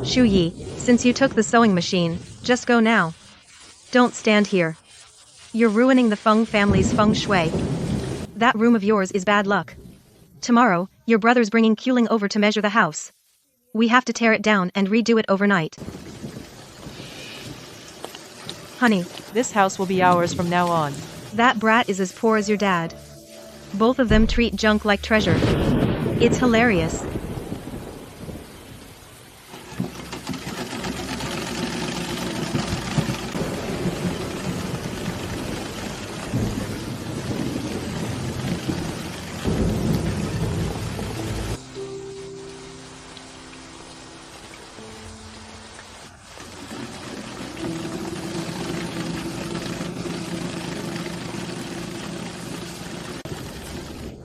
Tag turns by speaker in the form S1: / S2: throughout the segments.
S1: Shu Yi, since you took the sewing machine, just go now. Don't stand here. You're ruining the Feng family's feng shui. That room of yours is bad luck. Tomorrow, your brother's bringing Qling over to measure the house. We have to tear it down and redo it overnight. Honey,
S2: This house will be ours from now on.
S1: that brat is as poor as your dad. Both of them treat junk like treasure. It's hilarious.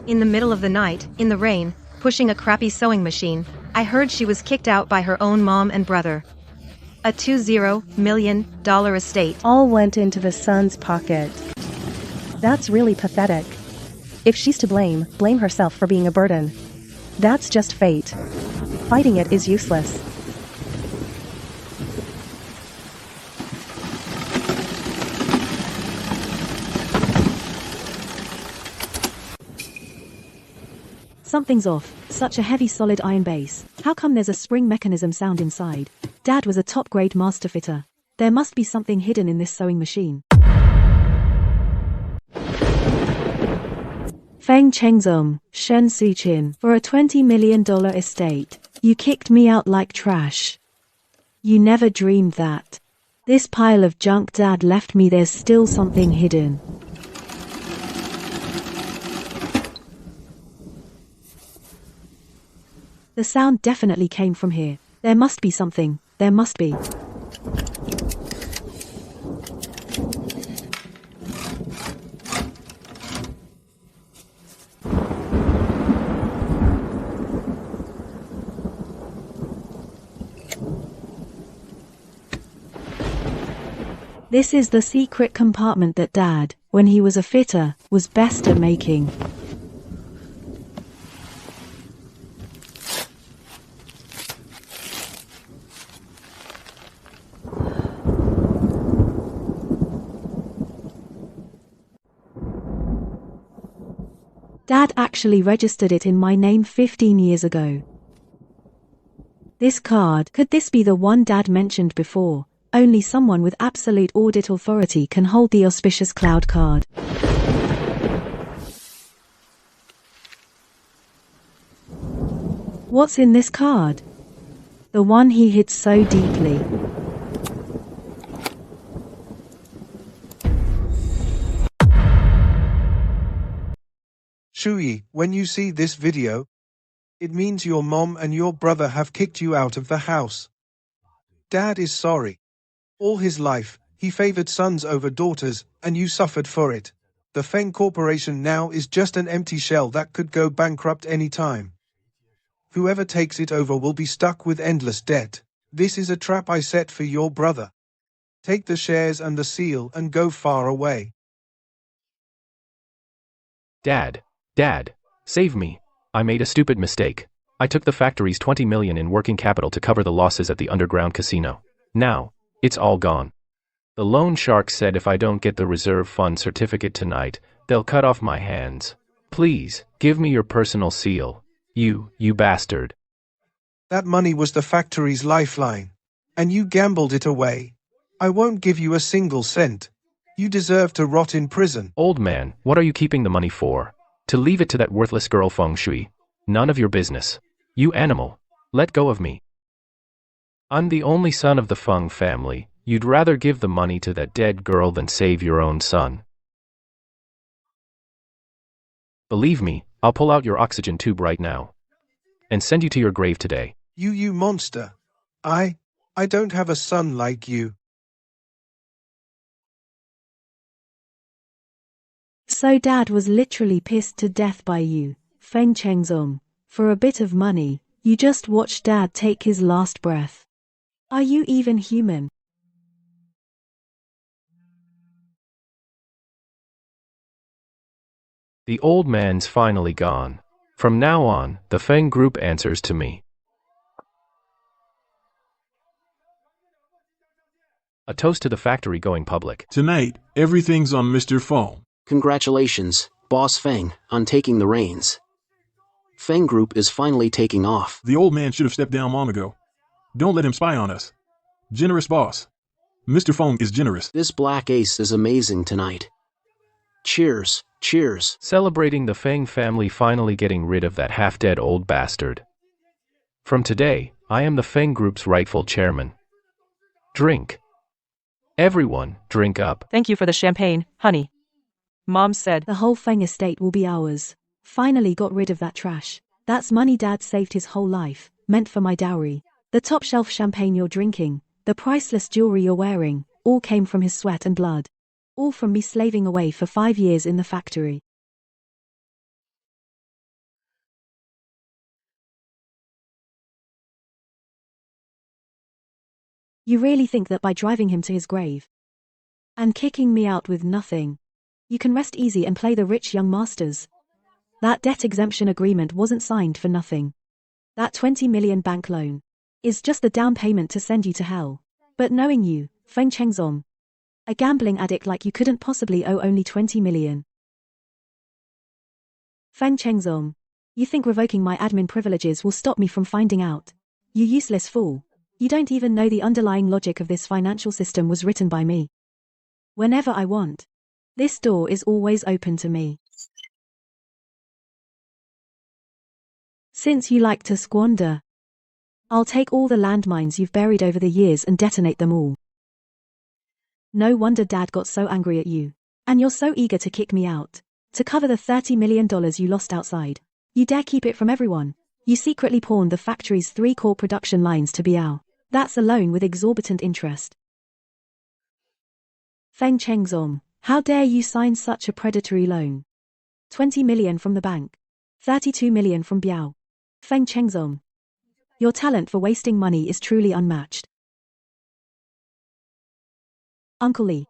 S1: In the middle of the night, in the rain, pushing a crappy sewing machine, I heard she was kicked out by her own mom and brother. A $20 million estate.
S3: All went into the son's pocket. That's really pathetic. If she's to blame, blame herself for being a burden. That's just fate. Fighting it is useless.
S4: Something's off. Such a heavy solid iron base. How come there's a spring mechanism sound inside? Dad was a top-grade master fitter. There must be something hidden in this sewing machine. Feng Chengzong, Shen Suqin, for a $20 million estate. You kicked me out like trash. You never dreamed that. This pile of junk Dad left me, there's still something hidden. The sound definitely came from here. There must be something. There must be. This is the secret compartment that Dad, when he was a fitter, was best at making. Dad actually registered it in my name 15 years ago. This card, could this be the one Dad mentioned before? Only someone with absolute audit authority can hold the auspicious cloud card. What's in this card? The one he hid so deeply.
S5: Shui, when you see this video, it means your mom and your brother have kicked you out of the house. Dad is sorry. All his life, he favored sons over daughters, and you suffered for it. The Feng Corporation now is just an empty shell that could go bankrupt any time. Whoever takes it over will be stuck with endless debt. This is a trap I set for your brother. Take the shares and the seal and go far away.
S6: Dad, save me. I made a stupid mistake. I took the factory's $20 million in working capital to cover the losses at the underground casino. Now, it's all gone. The loan shark said if I don't get the reserve fund certificate tonight, they'll cut off my hands. Please, give me your personal seal. You bastard.
S5: That money was the factory's lifeline, and you gambled it away. I won't give you a single cent. You deserve to rot in prison.
S6: Old man, what are you keeping the money for? To leave it to that worthless girl Feng Shui? None of your business. You animal. Let go of me. I'm the only son of the Feng family. You'd rather give the money to that dead girl than save your own son. Believe me, I'll pull out your oxygen tube right now. And send you to your grave today.
S5: You monster. I don't have a son like you.
S4: So Dad was literally pissed to death by you, Feng Chengzong. For a bit of money, you just watched Dad take his last breath. Are you even human?
S6: The old man's finally gone. From now on, the Feng Group answers to me. A toast to the factory going public.
S7: Tonight, everything's on Mr. Feng.
S8: Congratulations, Boss Feng, on taking the reins. Feng Group is finally taking off.
S7: The old man should have stepped down long ago. Don't let him spy on us. Generous boss. Mr. Feng is generous.
S8: This black ace is amazing tonight. Cheers, cheers.
S6: Celebrating the Feng family finally getting rid of that half-dead old bastard. From today, I am the Feng Group's rightful chairman. Drink. Everyone, drink up.
S2: Thank you for the champagne, honey. Mom said,
S4: The whole Feng estate will be ours. Finally got rid of that trash. That's money Dad saved his whole life, meant for my dowry. The top shelf champagne you're drinking, the priceless jewelry you're wearing, all came from his sweat and blood. All from me slaving away for 5 years in the factory. You really think that by driving him to his grave and kicking me out with nothing, you can rest easy and play the rich young masters? That debt exemption agreement wasn't signed for nothing. That 20 million bank loan is just the down payment to send you to hell. But knowing you, Feng Chengzong, a gambling addict like you couldn't possibly owe only 20 million. Feng Chengzong, you think revoking my admin privileges will stop me from finding out? You useless fool. You don't even know the underlying logic of this financial system was written by me. Whenever I want, this door is always open to me. Since you like to squander, I'll take all the landmines you've buried over the years and detonate them all. No wonder Dad got so angry at you. And you're so eager to kick me out, to cover the $30 million you lost outside. You dare keep it from everyone. You secretly pawned the factory's 3 core production lines to Biao. That's a loan with exorbitant interest. Feng Chengzong, how dare you sign such a predatory loan? 20 million from the bank. 32 million from Biao. Feng Chengzong, your talent for wasting money is truly unmatched. Uncle Lee.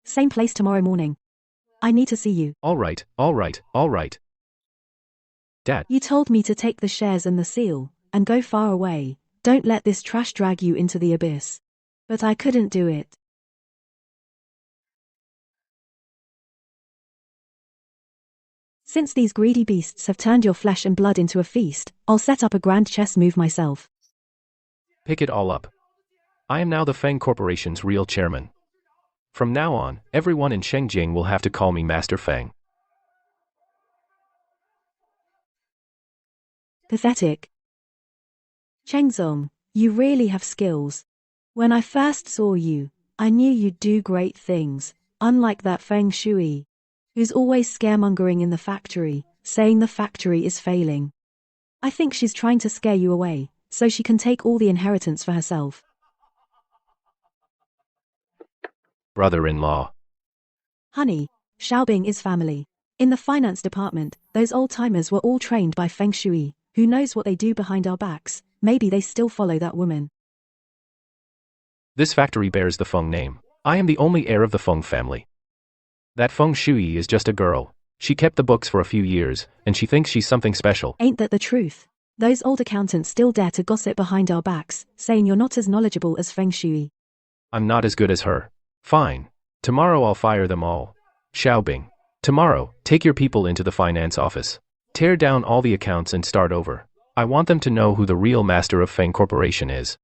S4: Same place tomorrow morning. I need to see you.
S6: All right, all right, all right. Dad.
S4: You told me to take the shares and the seal, and go far away. Don't let this trash drag you into the abyss. But I couldn't do it. Since these greedy beasts have turned your flesh and blood into a feast, I'll set up a grand chess move myself.
S6: Pick it all up. I am now the Feng Corporation's real chairman. From now on, everyone in Shengjing will have to call me Master Feng.
S4: Pathetic. Chengzong, you really have skills. When I first saw you, I knew you'd do great things, unlike that Feng Shui, who's always scaremongering in the factory, saying the factory is failing. I think she's trying to scare you away, so she can take all the inheritance for herself.
S6: Brother-in-law.
S4: Honey, Xiaobing is family. In the finance department, those old-timers were all trained by Feng Shui. Who knows what they do behind our backs? Maybe they still follow that woman.
S6: This factory bears the Feng name. I am the only heir of the Feng family. That Feng Shui is just a girl. She kept the books for a few years, and she thinks she's something special.
S4: Ain't that the truth? Those old accountants still dare to gossip behind our backs, saying you're not as knowledgeable as Feng Shui.
S6: I'm not as good as her. Fine. Tomorrow I'll fire them all. Xiaobing. Tomorrow, take your people into the finance office. Tear down all the accounts and start over. I want them to know who the real master of Feng Corporation is.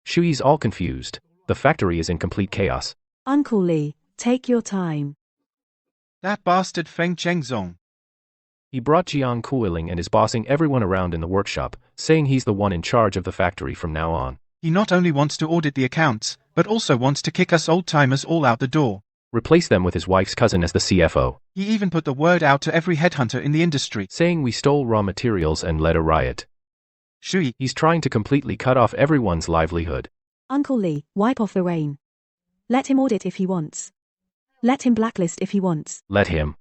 S6: Shui's all confused. The factory is in complete chaos.
S4: Uncle Lee, take your time.
S5: That bastard Feng Chengzong.
S6: He brought Jiang Kuiling and is bossing everyone around in the workshop, saying he's the one in charge of the factory from now on.
S5: He not only wants to audit the accounts, but also wants to kick us old-timers all out the door.
S6: Replace them with his wife's cousin as the CFO.
S5: He even put the word out to every headhunter in the industry,
S6: saying we stole raw materials and led a riot.
S5: Shui.
S6: He's trying to completely cut off everyone's livelihood.
S4: Uncle Lee, wipe off the rain. Let him audit if he wants. Let him blacklist if he wants.
S6: Let him.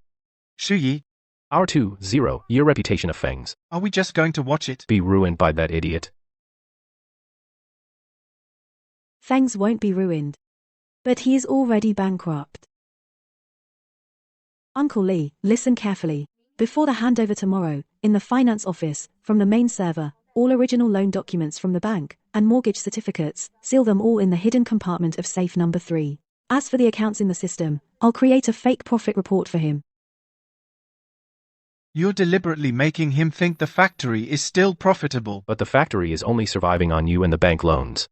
S5: Shui.
S6: Our 2-0-year reputation of Feng's.
S5: Are we just going to watch it
S6: be ruined by that idiot?
S4: Feng's won't be ruined. But he is already bankrupt. Uncle Lee, listen carefully. Before the handover tomorrow, in the finance office, from the main server, all original loan documents from the bank, and mortgage certificates, seal them all in the hidden compartment of safe number 3. As for the accounts in the system, I'll create a fake profit report for him.
S5: You're deliberately making him think the factory is still profitable.
S6: But the factory is only surviving on you and the bank loans.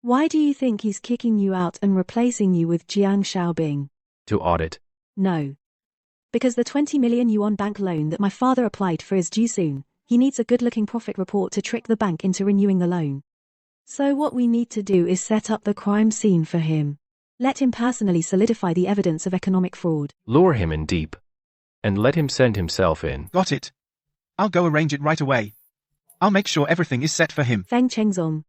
S4: Why do you think he's kicking you out and replacing you with Jiang Xiaobing?
S6: To audit.
S4: No. Because the 20 million yuan bank loan that my father applied for is due soon. He needs a good-looking profit report to trick the bank into renewing the loan. So what we need to do is set up the crime scene for him. Let him personally solidify the evidence of economic fraud.
S6: Lure him in deep. And let him send himself in.
S5: Got it. I'll go arrange it right away. I'll make sure everything is set for him.
S4: Feng Chengzong.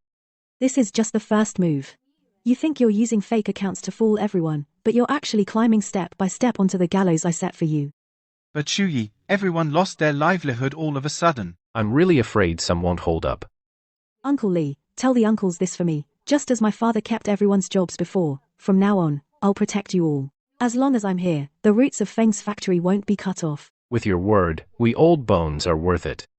S4: This is just the first move. You think you're using fake accounts to fool everyone, but you're actually climbing step by step onto the gallows I set for you.
S5: But Shuyi, everyone lost their livelihood all of a sudden.
S6: I'm really afraid some won't hold up.
S4: Uncle Lee, tell the uncles this for me. Just as my father kept everyone's jobs before, from now on, I'll protect you all. As long as I'm here, the roots of Feng's factory won't be cut off.
S6: With your word, we old bones are worth it.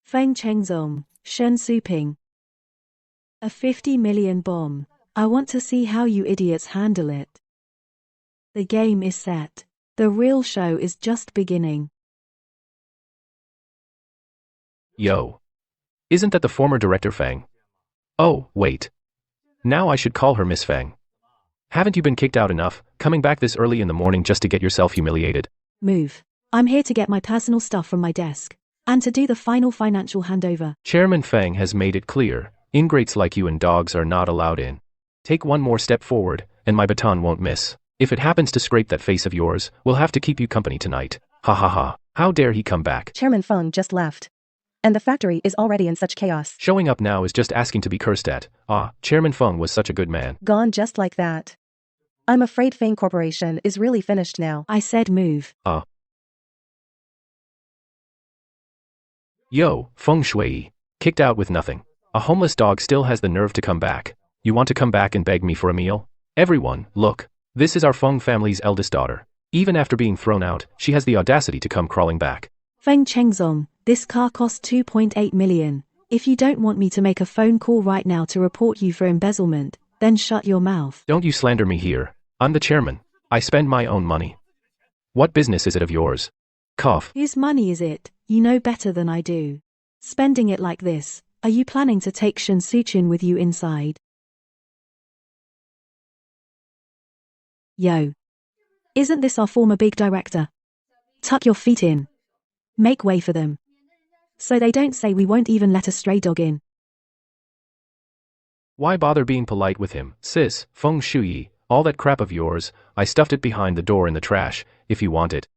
S4: Feng Chengzong, Shen Suping. A 50 million bomb. I want to see how you idiots handle it. The game is set. The real show is just beginning.
S6: Yo. Isn't that the former director Fang? Oh, wait. Now I should call her Miss Fang. Haven't you been kicked out enough, coming back this early in the morning just to get yourself humiliated?
S4: Move. I'm here to get my personal stuff from my desk. And to do the final financial handover.
S6: Chairman Fang has made it clear, ingrates like you and dogs are not allowed in. Take one more step forward, and my baton won't miss. If it happens to scrape that face of yours, we'll have to keep you company tonight. Ha ha ha. How dare he come back?
S3: Chairman Feng just left. And the factory is already in such chaos.
S6: Showing up now is just asking to be cursed at. Ah, Chairman Feng was such a good man.
S3: Gone just like that. I'm afraid Fang Corporation is really finished now.
S4: I said move.
S6: Yo, Feng Shui. Kicked out with nothing. A homeless dog still has the nerve to come back. You want to come back and beg me for a meal? Everyone, look. This is our Feng family's eldest daughter. Even after being thrown out, she has the audacity to come crawling back.
S4: Feng Chengzong, this car cost 2.8 million. If you don't want me to make a phone call right now to report you for embezzlement, then shut your mouth.
S6: Don't you slander me here. I'm the chairman. I spend my own money. What business is it of yours? Cough.
S4: Whose money is it? You know better than I do. Spending it like this, are you planning to take Shen Suchin with you inside? Yo. Isn't this our former big director? Tuck your feet in. Make way for them. So they don't say we won't even let a stray dog in.
S6: Why bother being polite with him, sis? Feng Shui, all that crap of yours, I stuffed it behind the door in the trash, if you want it.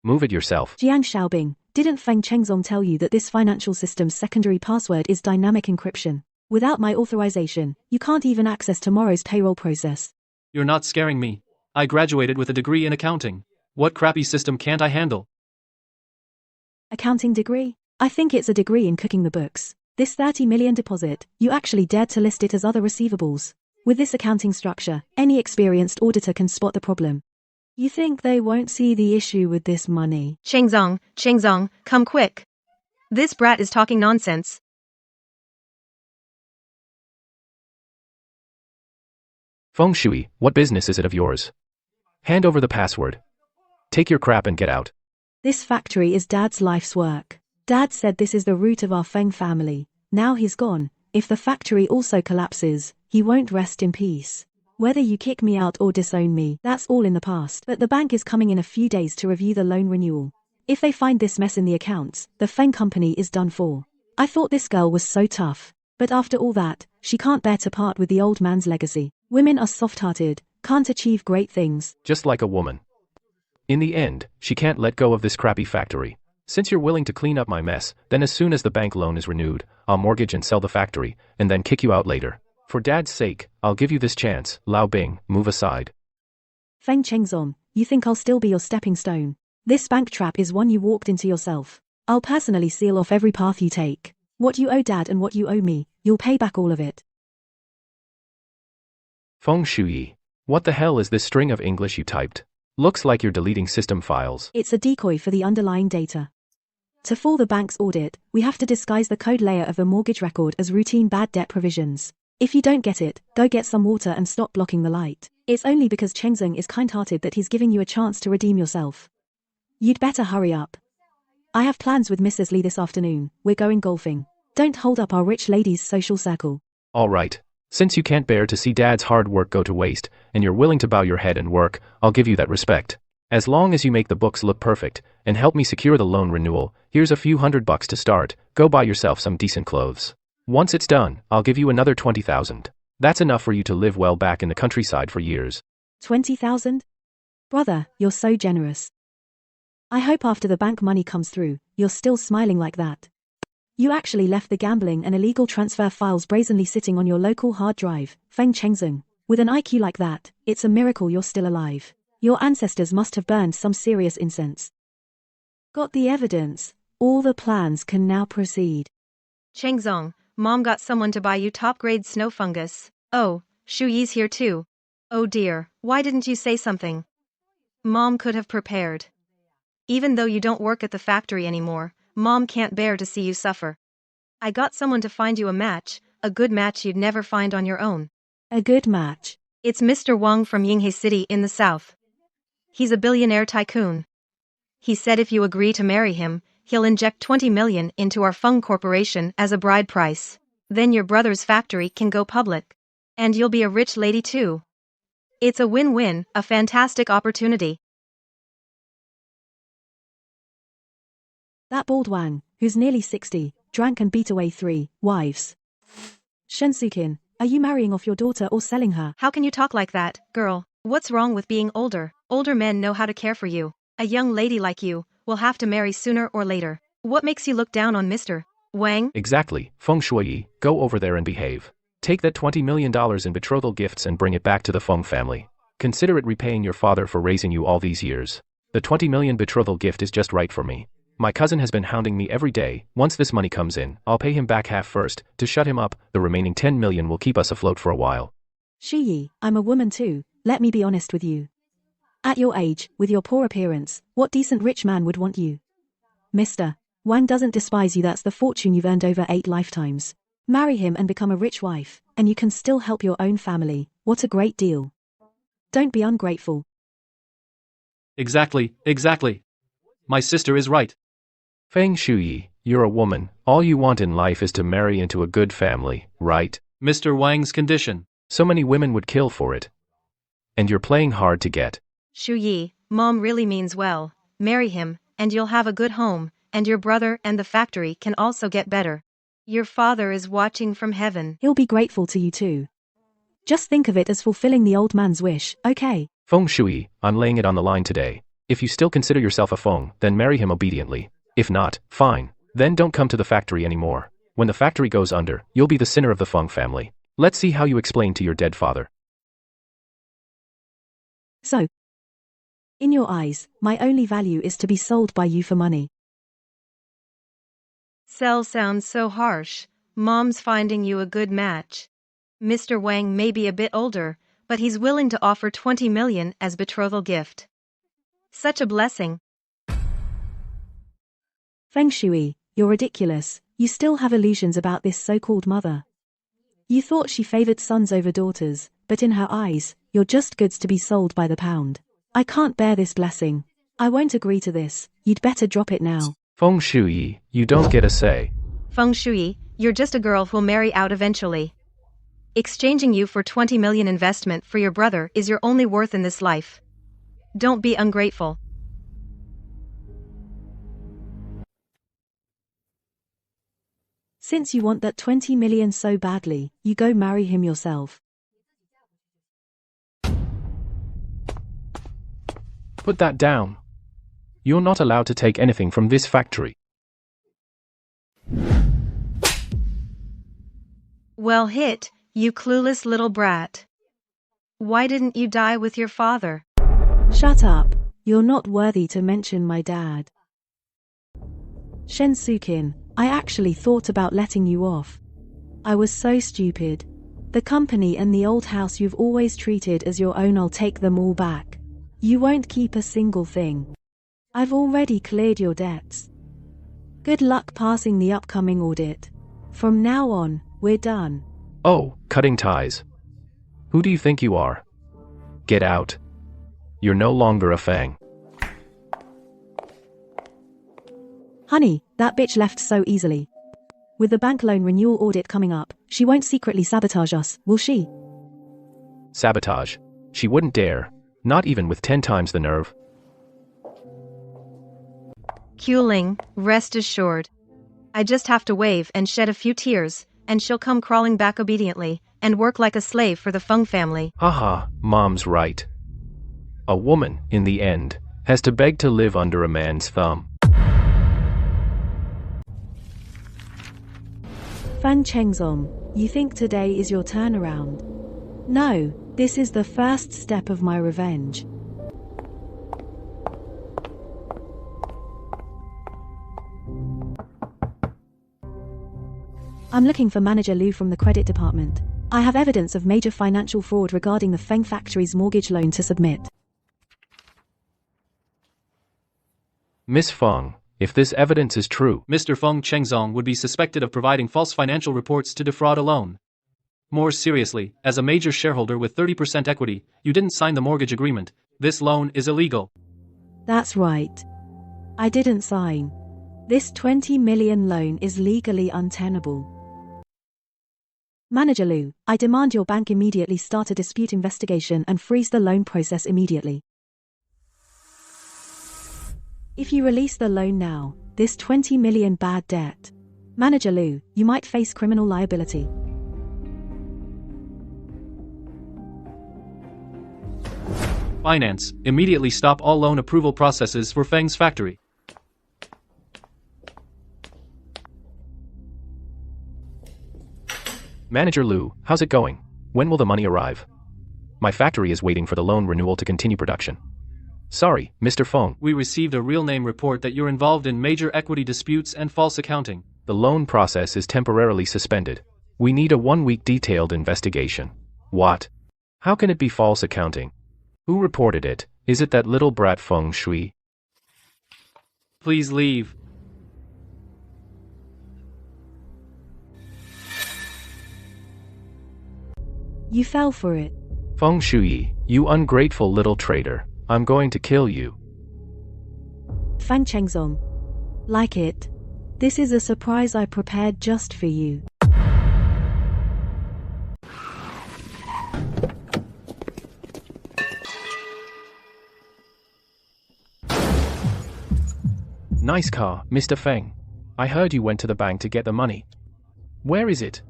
S6: Move it yourself.
S4: Jiang Xiaobing, didn't Feng Chengzong tell you that this financial system's secondary password is dynamic encryption? Without my authorization, you can't even access tomorrow's payroll process.
S9: You're not scaring me. I graduated with a degree in accounting. What crappy system can't I handle?
S4: Accounting degree? I think it's a degree in cooking the books. This 30 million deposit, you actually dared to list it as other receivables. With this accounting structure, any experienced auditor can spot the problem. You think they won't see the issue with this money?
S1: Chengzong, come quick. This brat is talking nonsense.
S6: Feng Shui, what business is it of yours? Hand over the password. Take your crap and get out.
S4: This factory is Dad's life's work. Dad said this is the root of our Feng family. Now he's gone. If the factory also collapses, he won't rest in peace. Whether you kick me out or disown me, that's all in the past. But the bank is coming in a few days to review the loan renewal. If they find this mess in the accounts, the Feng company is done for. I thought this girl was so tough. But after all that, she can't bear to part with the old man's legacy. Women are soft-hearted, can't achieve great things.
S6: Just like a woman. In the end, she can't let go of this crappy factory. Since you're willing to clean up my mess, then as soon as the bank loan is renewed, I'll mortgage and sell the factory, and then kick you out later. For Dad's sake, I'll give you this chance. Lao Bing, move aside.
S4: Feng Chengzong, you think I'll still be your stepping stone? This bank trap is one you walked into yourself. I'll personally seal off every path you take. What you owe Dad and what you owe me, you'll pay back all of it.
S6: Feng Shui. What the hell is this string of English you typed? Looks like you're deleting system files.
S4: It's a decoy for the underlying data. To fool the bank's audit, we have to disguise the code layer of the mortgage record as routine bad debt provisions. If you don't get it, go get some water and stop blocking the light. It's only because Chengzeng is kind-hearted that he's giving you a chance to redeem yourself. You'd better hurry up. I have plans with Mrs. Lee this afternoon. We're going golfing. Don't hold up our rich lady's social circle.
S6: All right. Since you can't bear to see Dad's hard work go to waste, and you're willing to bow your head and work, I'll give you that respect. As long as you make the books look perfect, and help me secure the loan renewal, here's a few $100 to start. Go buy yourself some decent clothes. Once it's done, I'll give you another 20,000. That's enough for you to live well back in the countryside for years.
S4: 20,000? Brother, you're so generous. I hope after the bank money comes through, you're still smiling like that. You actually left the gambling and illegal transfer files brazenly sitting on your local hard drive, Feng Chengzeng. With an IQ like that, it's a miracle you're still alive. Your ancestors must have burned some serious incense. Got the evidence. All the plans can now proceed.
S1: Chengzong, Mom got someone to buy you top-grade snow fungus. Oh, Shuyi's here too. Oh dear, why didn't you say something? Mom could have prepared. Even though you don't work at the factory anymore, Mom can't bear to see you suffer. I got someone to find you a good match you'd never find on your own.
S4: A good match?
S1: It's Mr. Wang from Yinghe City in the south. He's a billionaire tycoon. He said if you agree to marry him, he'll inject 20 million into our Feng Corporation as a bride price. Then your brother's factory can go public. And you'll be a rich lady too. It's a win-win, a fantastic opportunity.
S4: That bald Wang, who's nearly 60, drank and beat away 3 wives. Shensukin, are you marrying off your daughter or selling her?
S1: How can you talk like that, girl? What's wrong with being older? Older men know how to care for you. A young lady like you will have to marry sooner or later. What makes you look down on Mr. Wang?
S6: Exactly, Feng Shui, go over there and behave. Take that $20 million in betrothal gifts and bring it back to the Feng family. Consider it repaying your father for raising you all these years. The 20 million betrothal gift is just right for me. My cousin has been hounding me every day. Once this money comes in, I'll pay him back half first. To shut him up, the remaining 10 million will keep us afloat for a while.
S4: Shuyi, I'm a woman too, let me be honest with you. At your age, with your poor appearance, what decent rich man would want you? Mr. Wang doesn't despise you, that's the fortune you've earned over 8 lifetimes. Marry him and become a rich wife, and you can still help your own family. What a great deal. Don't be ungrateful.
S9: Exactly. My sister is right.
S6: Feng Shui, you're a woman. All you want in life is to marry into a good family, right?
S9: Mr. Wang's condition.
S6: So many women would kill for it. And you're playing hard to get.
S1: Shuyi, Mom really means well. Marry him, and you'll have a good home, and your brother and the factory can also get better. Your father is watching from heaven.
S4: He'll be grateful to you too. Just think of it as fulfilling the old man's wish, okay?
S6: Feng Shui, I'm laying it on the line today. If you still consider yourself a Feng, then marry him obediently. If not, fine. Then don't come to the factory anymore. When the factory goes under, you'll be the sinner of the Feng family. Let's see how you explain to your dead father.
S4: So, in your eyes, my only value is to be sold by you for money.
S1: Sell sounds so harsh. Mom's finding you a good match. Mr. Wang may be a bit older, but he's willing to offer 20 million as betrothal gift. Such a blessing.
S4: Feng Shui, you're ridiculous. You still have illusions about this so-called mother. You thought she favored sons over daughters, but in her eyes, you're just goods to be sold by the pound. I can't bear this blessing. I won't agree to this. You'd better drop it now.
S6: Feng Shui, you don't get a say.
S1: Feng Shui, you're just a girl who'll marry out eventually. Exchanging you for 20 million investment for your brother is your only worth in this life. Don't be ungrateful.
S4: Since you want that 20 million so badly, you go marry him yourself.
S6: Put that down. You're not allowed to take anything from this factory.
S1: Well hit, you clueless little brat. Why didn't you die with your father?
S4: Shut up. You're not worthy to mention my dad. Shensukin, I actually thought about letting you off. I was so stupid. The company and the old house you've always treated as your own, I'll take them all back. You won't keep a single thing. I've already cleared your debts. Good luck passing the upcoming audit. From now on, we're done.
S6: Oh, cutting ties. Who do you think you are? Get out. You're no longer a Fang.
S4: Honey, that bitch left so easily. With the bank loan renewal audit coming up, she won't secretly sabotage us, will she?
S6: Sabotage. She wouldn't dare. Not even with 10 times the nerve.
S1: Ling, rest assured. I just have to wave and shed a few tears, and she'll come crawling back obediently, and work like a slave for the Feng family.
S6: Haha, Mom's right. A woman, in the end, has to beg to live under a man's thumb.
S4: Fan Chengzong, you think today is your turnaround? No, this is the first step of my revenge. I'm looking for Manager Liu from the credit department. I have evidence of major financial fraud regarding the Feng factory's mortgage loan to submit.
S6: Miss Feng, if this evidence is true,
S9: Mr. Feng Chengzong would be suspected of providing false financial reports to defraud a loan. More seriously, as a major shareholder with 30% equity, you didn't sign the mortgage agreement. This loan is illegal.
S4: That's right. I didn't sign. This 20 million loan is legally untenable. Manager Liu, I demand your bank immediately start a dispute investigation and freeze the loan process immediately. If you release the loan now, this 20 million bad debt. Manager Liu, you might face criminal liability.
S9: Finance, immediately stop all loan approval processes for Feng's factory.
S6: Manager Liu, how's it going? When will the money arrive? My factory is waiting for the loan renewal to continue production. Sorry, Mr. Feng.
S9: We received a real name report that you're involved in major equity disputes and false accounting.
S6: The loan process is temporarily suspended. We need a 1-week detailed investigation. What? How can it be false accounting? Who reported it? Is it that little brat Feng Shui?
S9: Please leave.
S4: You fell for it.
S6: Feng Shui, you ungrateful little traitor. I'm going to kill you.
S4: Fan Chengzong. Like it. This is a surprise I prepared just for you.
S6: Nice car, Mr. Feng. I heard you went to the bank to get the money. Where is it?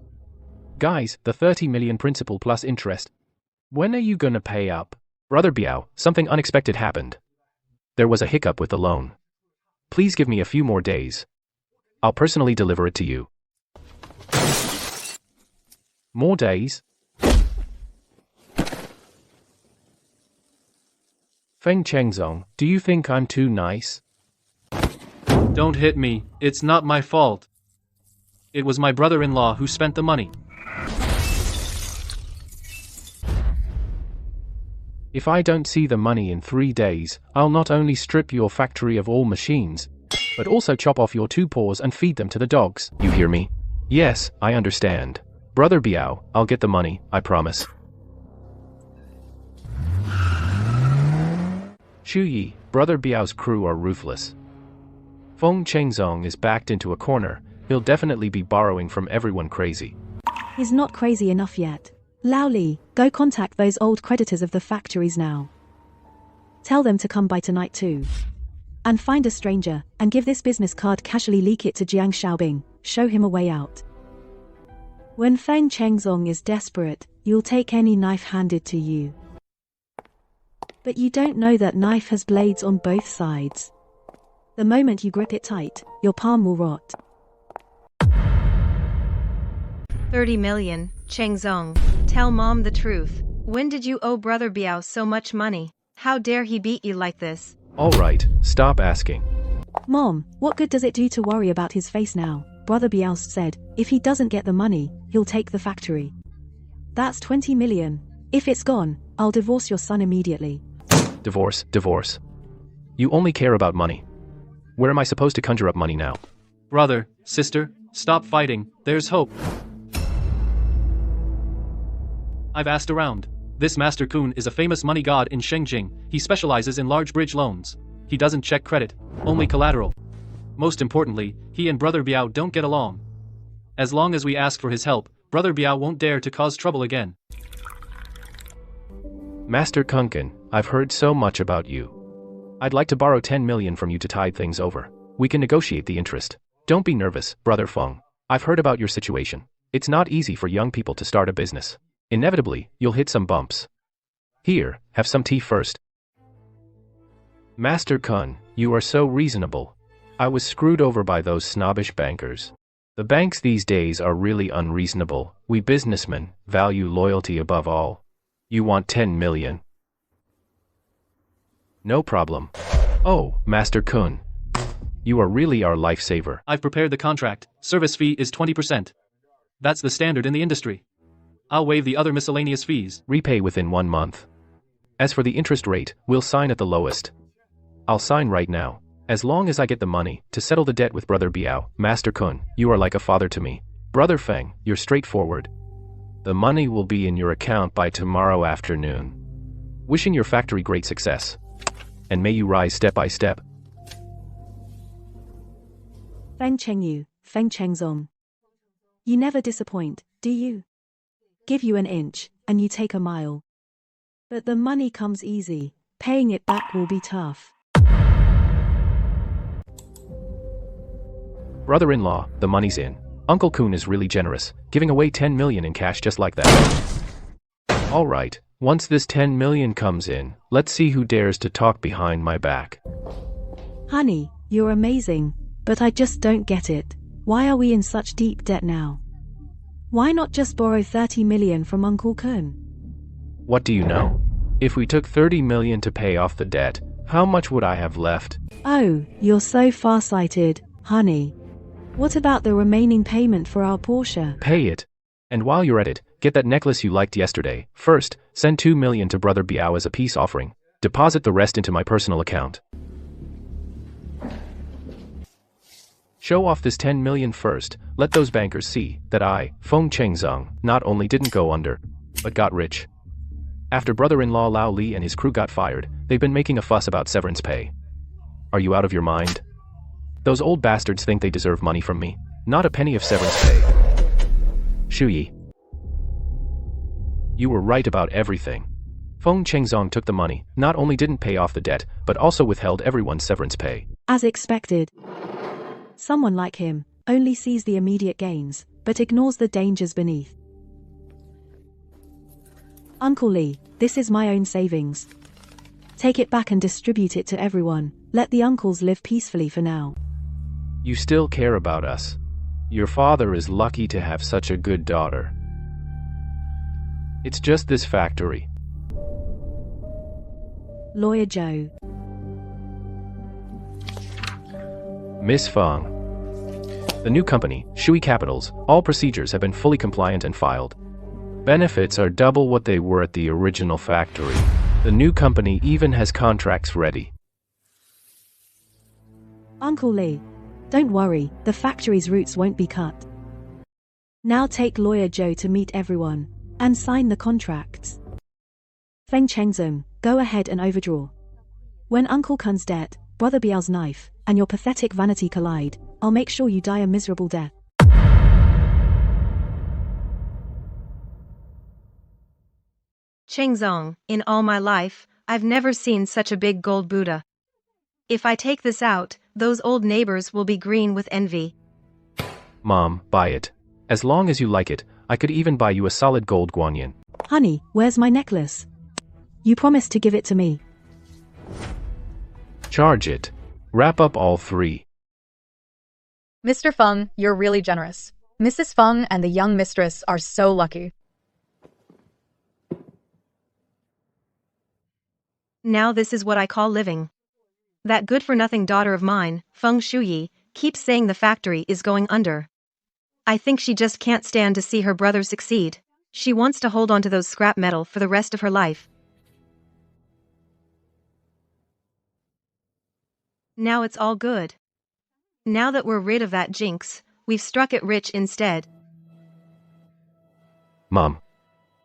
S6: Guys, the 30 million principal plus interest. When are you gonna pay up? Brother Biao, something unexpected happened. There was a hiccup with the loan. Please give me a few more days. I'll personally deliver it to you. More days? Feng Chengzong, do you think I'm too nice?
S9: Don't hit me, it's not my fault. It was my brother-in-law who spent the money.
S6: If I don't see the money in 3 days, I'll not only strip your factory of all machines, but also chop off your 2 paws and feed them to the dogs. You hear me? Yes, I understand. Brother Biao, I'll get the money, I promise. Shu Yi, Brother Biao's crew are ruthless. Feng Chengzong is backed into a corner. He'll definitely be borrowing from everyone crazy.
S4: He's not crazy enough yet. Lao Li, go contact those old creditors of the factories now. Tell them to come by tonight too. And find a stranger, and give this business card, casually leak it to Jiang Xiaobing, show him a way out. When Feng Chengzong is desperate, you'll take any knife handed to you. But you don't know that knife has blades on both sides. The moment you grip it tight, your palm will rot.
S1: 30 million, Chengzong. Tell mom the truth. When did you owe Brother Biao so much money? How dare he beat you like this?
S6: Alright, stop asking.
S4: Mom, what good does it do to worry about his face now? Brother Biao said, if he doesn't get the money, he'll take the factory. That's 20 million. If it's gone, I'll divorce your son immediately.
S6: Divorce, divorce. You only care about money. Where am I supposed to conjure up money now?
S9: Brother, sister, stop fighting, there's hope. I've asked around. This Master Kun is a famous money god in Shengjing. He specializes in large bridge loans. He doesn't check credit, only collateral. Most importantly, he and Brother Biao don't get along. As long as we ask for his help, Brother Biao won't dare to cause trouble again.
S6: Master Kunkin, I've heard so much about you. I'd like to borrow 10 million from you to tide things over. We can negotiate the interest. Don't be nervous, Brother Feng. I've heard about your situation. It's not easy for young people to start a business. Inevitably, you'll hit some bumps. Here, have some tea first. Master Kun, you are so reasonable. I was screwed over by those snobbish bankers. The banks these days are really unreasonable. We businessmen value loyalty above all. You want 10 million. No problem. Oh, Master Kun. You are really our lifesaver.
S9: I've prepared the contract. Service fee is 20%. That's the standard in the industry. I'll waive the other miscellaneous fees.
S6: Repay within 1 month. As for the interest rate, we'll sign at the lowest. I'll sign right now. As long as I get the money to settle the debt with Brother Biao. Master Kun, you are like a father to me. Brother Feng, you're straightforward. The money will be in your account by tomorrow afternoon. Wishing your factory great success. And may you rise step by step.
S4: Feng Chengyu, Feng Chengzong. You never disappoint, do you? Give you an inch, and you take a mile. But the money comes easy. Paying it back will be tough.
S6: Brother-in-law, the money's in. Uncle Kun is really generous, giving away 10 million in cash just like that. Alright, once this 10 million comes in, let's see who dares to talk behind my back.
S4: Honey, you're amazing, but I just don't get it. Why are we in such deep debt now? Why not just borrow 30 million from Uncle Kun?
S6: What do you know? If we took 30 million to pay off the debt, how much would I have left?
S4: Oh, you're so farsighted, honey. What about the remaining payment for our Porsche?
S6: Pay it. And while you're at it, get that necklace you liked yesterday. First, send 2 million to Brother Biao as a peace offering. Deposit the rest into my personal account. Show off this 10 million first. Let those bankers see that I, Feng Chengzong, not only didn't go under, but got rich. After brother-in-law Lao Li and his crew got fired, they've been making a fuss about severance pay. Are you out of your mind? Those old bastards think they deserve money from me. Not a penny of severance pay. Shuyi. You were right about everything. Feng Chengzong took the money, not only didn't pay off the debt, but also withheld everyone's severance pay.
S4: As expected. Someone like him only sees the immediate gains, but ignores the dangers beneath. Uncle Lee, this is my own savings. Take it back and distribute it to everyone. Let the uncles live peacefully for now.
S6: You still care about us. Your father is lucky to have such a good daughter. It's just this factory.
S4: Lawyer Joe.
S6: Miss Feng. The new company, Shui Capitals, all procedures have been fully compliant and filed. Benefits are double what they were at the original factory. The new company even has contracts ready.
S4: Uncle Lee, don't worry, the factory's roots won't be cut. Now take Lawyer Joe to meet everyone and sign the contracts. Feng Chengzong, go ahead and overdraw. When Uncle Kun's debt, Brother Biao's knife, and your pathetic vanity collide, I'll make sure you die a miserable death.
S1: Chengzong, in all my life, I've never seen such a big gold Buddha. If I take this out, those old neighbors will be green with envy.
S6: Mom, buy it. As long as you like it, I could even buy you a solid gold guanyin.
S4: Honey, where's my necklace? You promised to give it to me.
S6: Charge it. Wrap up all 3.
S10: Mr. Feng, you're really generous. Mrs. Feng and the young mistress are so lucky.
S1: Now this is what I call living. That good-for-nothing daughter of mine, Feng Shuyi, keeps saying the factory is going under. I think she just can't stand to see her brother succeed. She wants to hold on to those scrap metal for the rest of her life. Now it's all good. Now that we're rid of that jinx, we've struck it rich instead.
S6: Mom,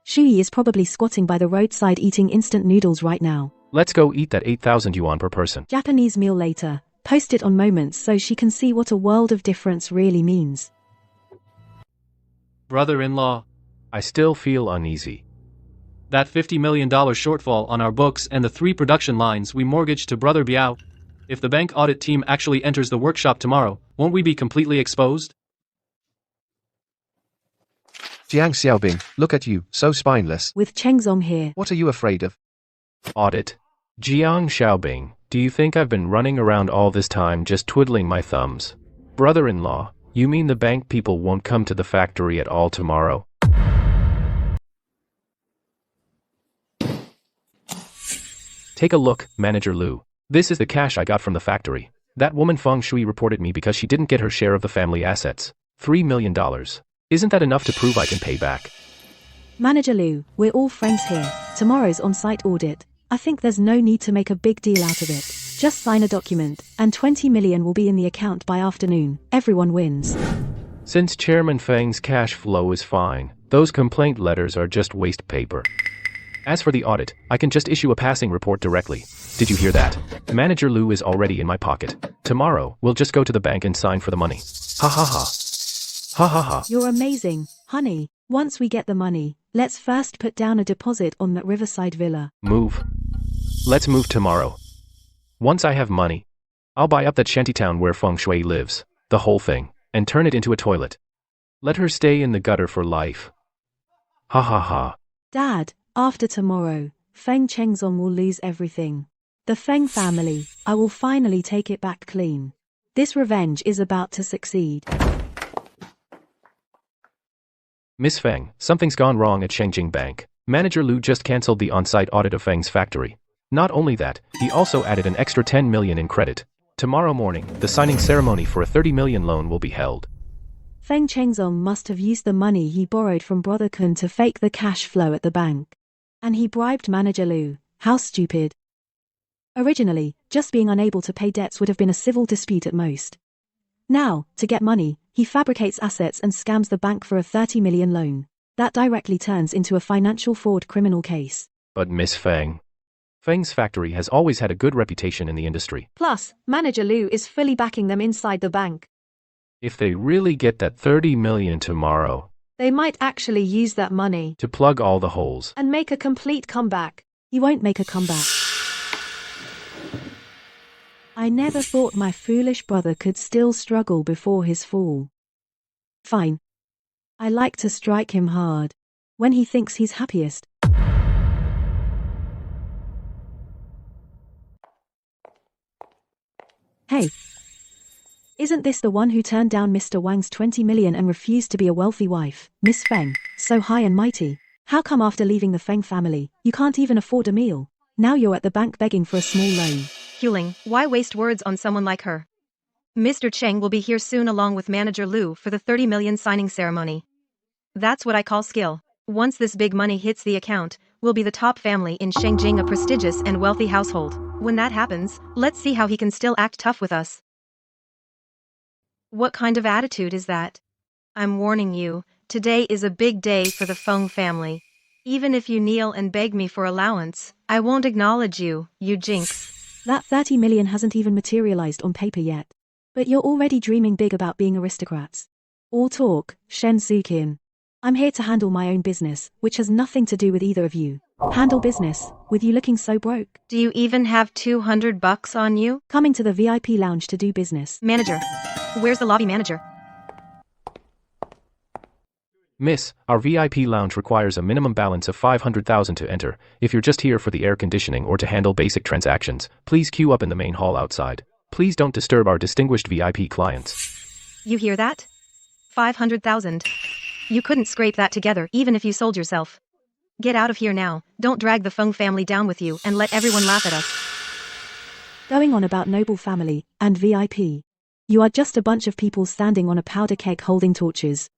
S4: Shui is probably squatting by the roadside eating instant noodles right now.
S6: let's go eat that 8,000 yuan per person.
S4: Japanese meal later. Post it on Moments so she can see what a world of difference really means.
S9: Brother-in-law,
S6: I still feel uneasy.
S9: that $50 million shortfall on our books and the 3 production lines we mortgaged to Brother Biao. If the bank audit team actually enters the workshop tomorrow, won't we be completely exposed?
S11: Jiang Xiaobing, look at you, so spineless.
S4: With Chengzong here.
S11: What are you afraid of?
S6: Audit. Jiang Xiaobing, do you think I've been running around all this time just twiddling my thumbs? Brother-in-law, you mean the bank people won't come to the factory at all tomorrow? Take a look, Manager Lu. This is the cash I got from the factory. That woman Feng Shui reported me because she didn't get her share of the family assets. $3 million. Isn't that enough to prove I can pay back?
S4: Manager Lu, we're all friends here. Tomorrow's on-site audit. I think there's no need to make a big deal out of it. Just sign a document, and 20 million will be in the account by afternoon. Everyone wins.
S6: Since Chairman Feng's cash flow is fine, those complaint letters are just waste paper. As for the audit, I can just issue a passing report directly. Did you hear that? Manager Lu is already in my pocket. Tomorrow, we'll just go to the bank and sign for the money. Ha ha ha. Ha ha ha.
S4: You're amazing, honey. Once we get the money, let's first put down a deposit on that riverside villa.
S6: Move. Let's move tomorrow. Once I have money, I'll buy up that shantytown where Feng Shui lives, the whole thing, and turn it into a toilet. Let her stay in the gutter for life. Ha ha ha.
S4: Dad, after tomorrow, Feng Chengzong will lose everything. The Feng family, I will finally take it back clean. This revenge is about to succeed.
S6: Miss Feng, something's gone wrong at Shengjing Bank. Manager Lu just cancelled the on-site audit of Feng's factory. Not only that, he also added an extra 10 million in credit. Tomorrow morning, the signing ceremony for a 30 million loan will be held.
S4: Feng Chengzong must have used the money he borrowed from Brother Kun to fake the cash flow at the bank. And he bribed Manager Lu. How stupid. Originally, just being unable to pay debts would have been a civil dispute at most. Now, to get money, he fabricates assets and scams the bank for a 30 million loan. That directly turns into a financial fraud criminal case.
S6: But Miss Feng. Feng's factory has always had a good reputation in the industry.
S4: Plus, Manager Lu is fully backing them inside the bank.
S6: If they really get that 30 million tomorrow,
S4: they might actually use that money
S6: to plug all the holes
S4: and make a complete comeback. He won't make a comeback. I never thought my foolish brother could still struggle before his fall. Fine. I like to strike him hard. When he thinks he's happiest. Hey. Isn't this the one who turned down Mr. Wang's 20 million and refused to be a wealthy wife? Miss Feng, so high and mighty. How come after leaving the Feng family, you can't even afford a meal? Now you're at the bank begging for a small loan.
S1: Huling, why waste words on someone like her? Mr. Cheng will be here soon along with Manager Lu for the 30 million signing ceremony. That's what I call skill. Once this big money hits the account, we'll be the top family in Shengjing, a prestigious and wealthy household. When that happens, let's see how he can still act tough with us. What kind of attitude is that? I'm warning you, today is a big day for the Feng family. Even if you kneel and beg me for allowance, I won't acknowledge you, you jinx.
S4: That 30 million hasn't even materialized on paper yet. But you're already dreaming big about being aristocrats. All talk, Shen Sukin. I'm here to handle my own business, which has nothing to do with either of you. Handle business, with you looking so broke.
S1: Do you even have 200 bucks on you?
S4: Coming to the VIP lounge to do business.
S1: Manager. Where's the lobby manager?
S6: Miss, our VIP lounge requires a minimum balance of 500,000 to enter. If you're just here for the air conditioning or to handle basic transactions, please queue up in the main hall outside. Please don't disturb our distinguished VIP clients.
S1: You hear that? 500,000. You couldn't scrape that together even if you sold yourself. Get out of here now, don't drag the Feng family down with you and let everyone laugh at us.
S4: Going on about noble family and VIP. You are just a bunch of people standing on a powder keg holding torches.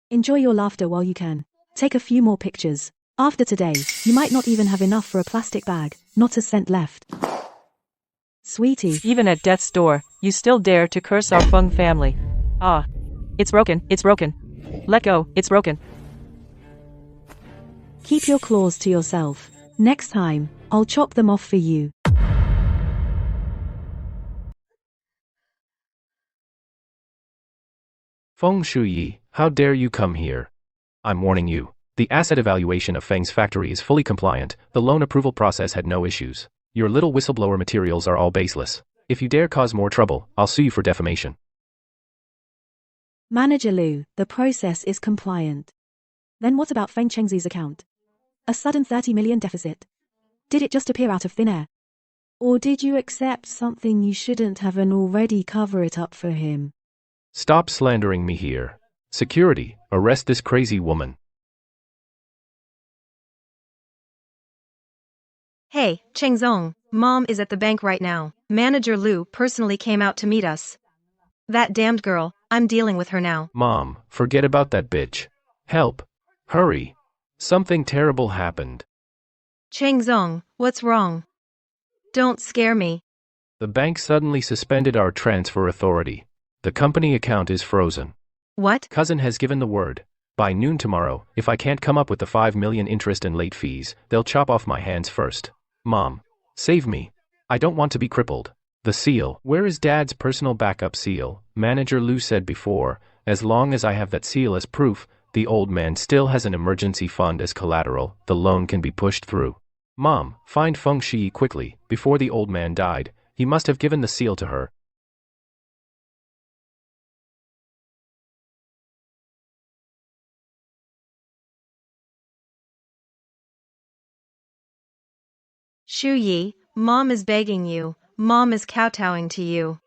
S4: Enjoy your laughter while you can. Take a few more pictures. After today, you might not even have enough for a plastic bag, not a cent left. Sweetie.
S2: Even at death's door, you still dare to curse our Feng family. Ah. It's broken, it's broken. Let go, it's broken.
S4: Keep your claws to yourself. Next time, I'll chop them off for you.
S6: Feng Shuyi, how dare you come here? I'm warning you. The asset evaluation of Feng's factory is fully compliant, the loan approval process had no issues. Your little whistleblower materials are all baseless. If you dare cause more trouble, I'll sue you for defamation.
S4: Manager Liu, the process is compliant. Then what about Feng Chengxi's account? A sudden 30 million deficit. Did it just appear out of thin air? Or did you accept something you shouldn't have and already cover it up for him?
S6: Stop slandering me here. Security, arrest this crazy woman.
S1: Hey, Chengzong, Mom is at the bank right now. Manager Liu personally came out to meet us. That damned girl, I'm dealing with her now.
S6: Mom, forget about that bitch. Help. Hurry. Something terrible happened.
S1: Chengzong, what's wrong? Don't scare me.
S6: The bank suddenly suspended our transfer authority. The company account is frozen.
S1: What?
S6: Cousin has given the word. By noon tomorrow, if I can't come up with the 5 million interest and late fees, they'll chop off my hands first. Mom, save me. I don't want to be crippled. The seal. Where is Dad's personal backup seal? Manager Liu said before, as long as I have that seal as proof, the old man still has an emergency fund as collateral, the loan can be pushed through. Mom, find Feng Shi quickly, before the old man died, he must have given the seal to her.
S1: Shu Yi, Mom is begging you, Mom is kowtowing to you.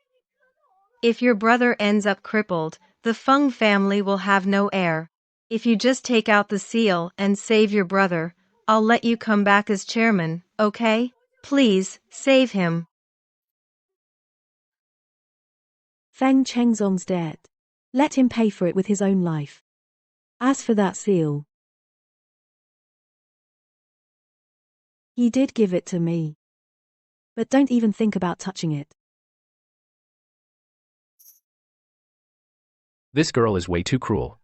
S1: If your brother ends up crippled, the Feng family will have no heir. If you just take out the seal and save your brother, I'll let you come back as chairman, okay? Please, save him.
S4: Feng Chengzong's debt. Let him pay for it with his own life. As for that seal, he did give it to me. But don't even think about touching it.
S6: This girl is way too cruel.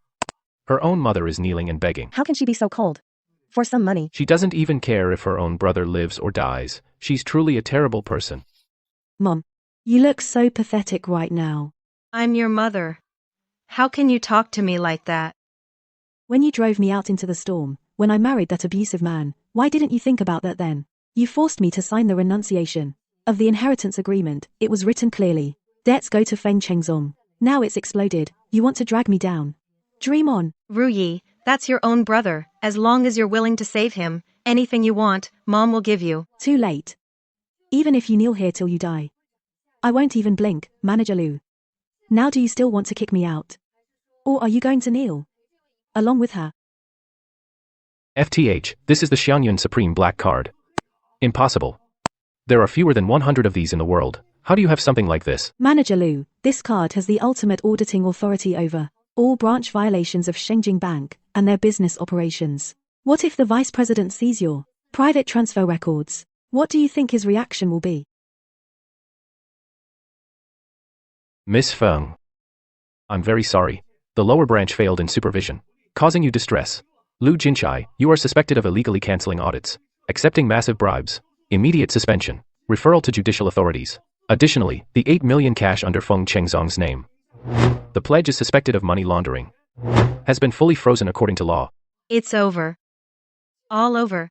S6: Her own mother is kneeling and begging.
S3: How can she be so cold? For some money.
S6: She doesn't even care if her own brother lives or dies. She's truly a terrible person.
S4: Mom, you look so pathetic right now.
S1: I'm your mother. How can you talk to me like that?
S4: When you drove me out into the storm, when I married that abusive man, why didn't you think about that then? You forced me to sign the renunciation of the inheritance agreement. It was written clearly. Debts go to Feng Chengzong. Now it's exploded. You want to drag me down. Dream on.
S1: Ru Yi, that's your own brother. As long as you're willing to save him, anything you want, Mom will give you.
S4: Too late. Even if you kneel here till you die, I won't even blink, Manager Liu. Now do you still want to kick me out? Or are you going to kneel along with her?
S6: FTH, this is the Xiangyun Supreme Black Card. Impossible. There are fewer than 100 of these in the world. How do you have something like this?
S4: Manager Liu, this card has the ultimate auditing authority over all branch violations of Shengjing Bank and their business operations. What if the vice president sees your private transfer records? What do you think his reaction will be?
S6: Miss Feng. I'm very sorry. The lower branch failed in supervision, causing you distress. Liu Jinchai, you are suspected of illegally canceling audits, accepting massive bribes, immediate suspension, referral to judicial authorities. Additionally, the 8 million cash under Feng Chengzong's name. The pledge is suspected of money laundering. Has been fully frozen according to law.
S1: It's over. All over.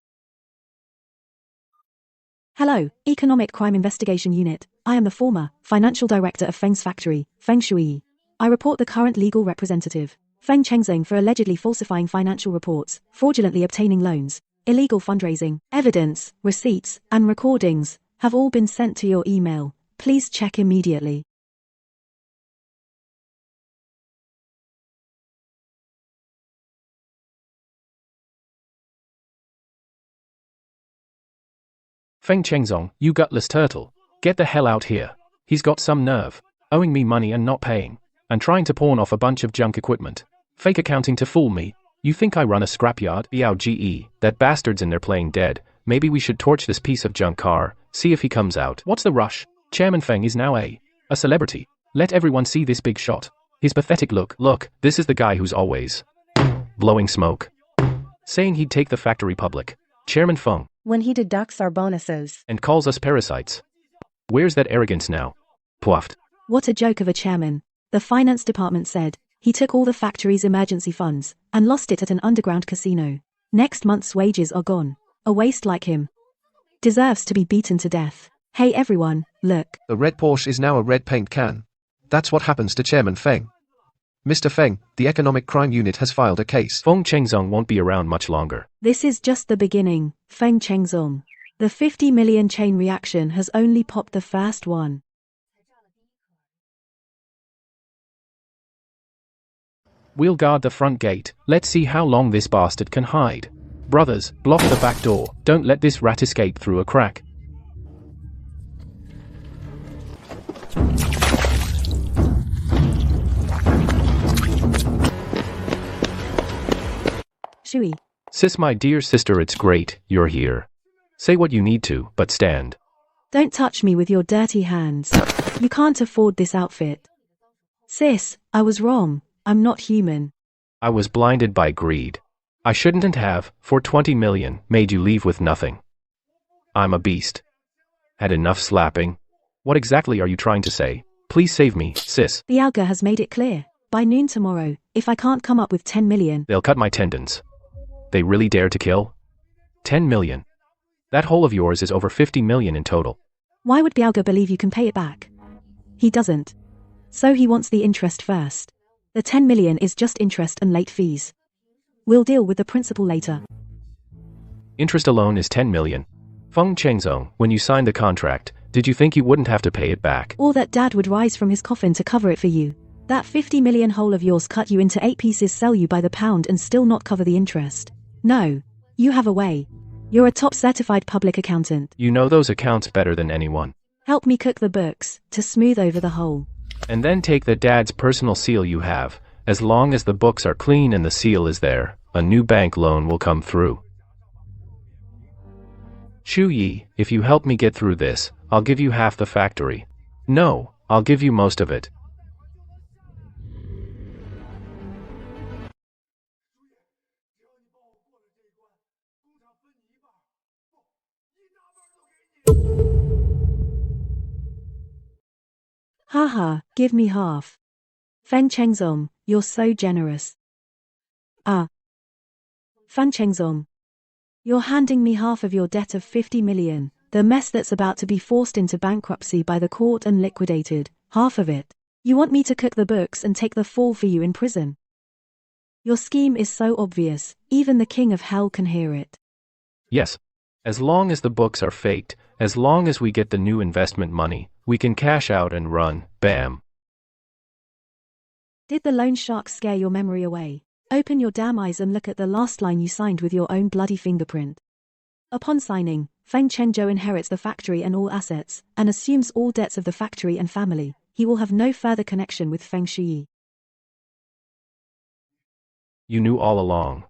S4: Hello, Economic Crime Investigation Unit. I am the former financial director of Feng's factory, Feng Shui. I report the current legal representative, Feng Chengzong, for allegedly falsifying financial reports, fraudulently obtaining loans, illegal fundraising. Evidence, receipts, and recordings have all been sent to your email. Please check immediately.
S6: Feng Chengzong, you gutless turtle. Get the hell out here. He's got some nerve. Owing me money and not paying. And trying to pawn off a bunch of junk equipment. Fake accounting to fool me. You think I run a scrapyard? Biao Ge, that bastard's in there playing dead. Maybe we should torch this piece of junk car, see if he comes out. What's the rush? Chairman Feng is now a celebrity. Let everyone see this big shot. His pathetic look. Look, this is the guy who's always blowing smoke, saying he'd take the factory public. Chairman Feng.
S3: When he deducts our bonuses.
S6: And calls us parasites. Where's that arrogance now? Puffed.
S4: What a joke of a chairman. The finance department said he took all the factory's emergency funds and lost it at an underground casino. Next month's wages are gone. A waste like him deserves to be beaten to death. Hey everyone, look.
S11: The red Porsche is now a red paint can. That's what happens to Chairman Feng. Mr. Feng, the Economic Crime Unit has filed a case.
S6: Feng Chengzong won't be around much longer.
S4: This is just the beginning, Feng Chengzong. The 50 million chain reaction has only popped the first one.
S6: We'll guard the front gate. Let's see how long this bastard can hide. Brothers, block the back door. Don't let this rat escape through a crack.
S4: Shui.
S6: Sis, my dear sister, it's great you're here. Say what you need to, but stand.
S4: Don't touch me with your dirty hands. You can't afford this outfit. Sis, I was wrong. I'm not human.
S6: I was blinded by greed. I shouldn't have, for 20 million, made you leave with nothing. I'm a beast. Had enough slapping? What exactly are you trying to say? Please save me, sis.
S4: The Alga has made it clear. By noon tomorrow, if I can't come up with 10 million...
S6: They'll cut my tendons. They really dare to kill? 10 million. That hole of yours is over 50 million in total.
S4: Why would Bialga believe you can pay it back? He doesn't. So he wants the interest first. The 10 million is just interest and late fees. We'll deal with the principal later.
S6: Interest alone is 10 million. Feng Chengzong, when you signed the contract, did you think you wouldn't have to pay it back?
S4: Or that Dad would rise from his coffin to cover it for you? That 50 million hole of yours cut you into 8 pieces, sell you by the pound and still not cover the interest? No. You have a way. You're a top certified public accountant.
S6: You know those accounts better than anyone.
S4: Help me cook the books, to smooth over the hole.
S6: And then take the Dad's personal seal you have. As long as the books are clean and the seal is there, a new bank loan will come through. Shu Yi, if you help me get through this, I'll give you half the factory. No, I'll give you most of it.
S4: Haha, give me half. Fen Chengzong, you're so generous. Fan Chengzong. You're handing me half of your debt of 50 million, the mess that's about to be forced into bankruptcy by the court and liquidated, half of it. You want me to cook the books and take the fall for you in prison. Your scheme is so obvious, even the king of hell can hear it.
S6: Yes. As long as the books are faked, as long as we get the new investment money, we can cash out and run, bam.
S4: Did the loan shark scare your memory away? Open your damn eyes and look at the last line you signed with your own bloody fingerprint. Upon signing, Feng Chenzhou inherits the factory and all assets, and assumes all debts of the factory and family. He will have no further connection with Feng Shuyi.
S6: You knew all along.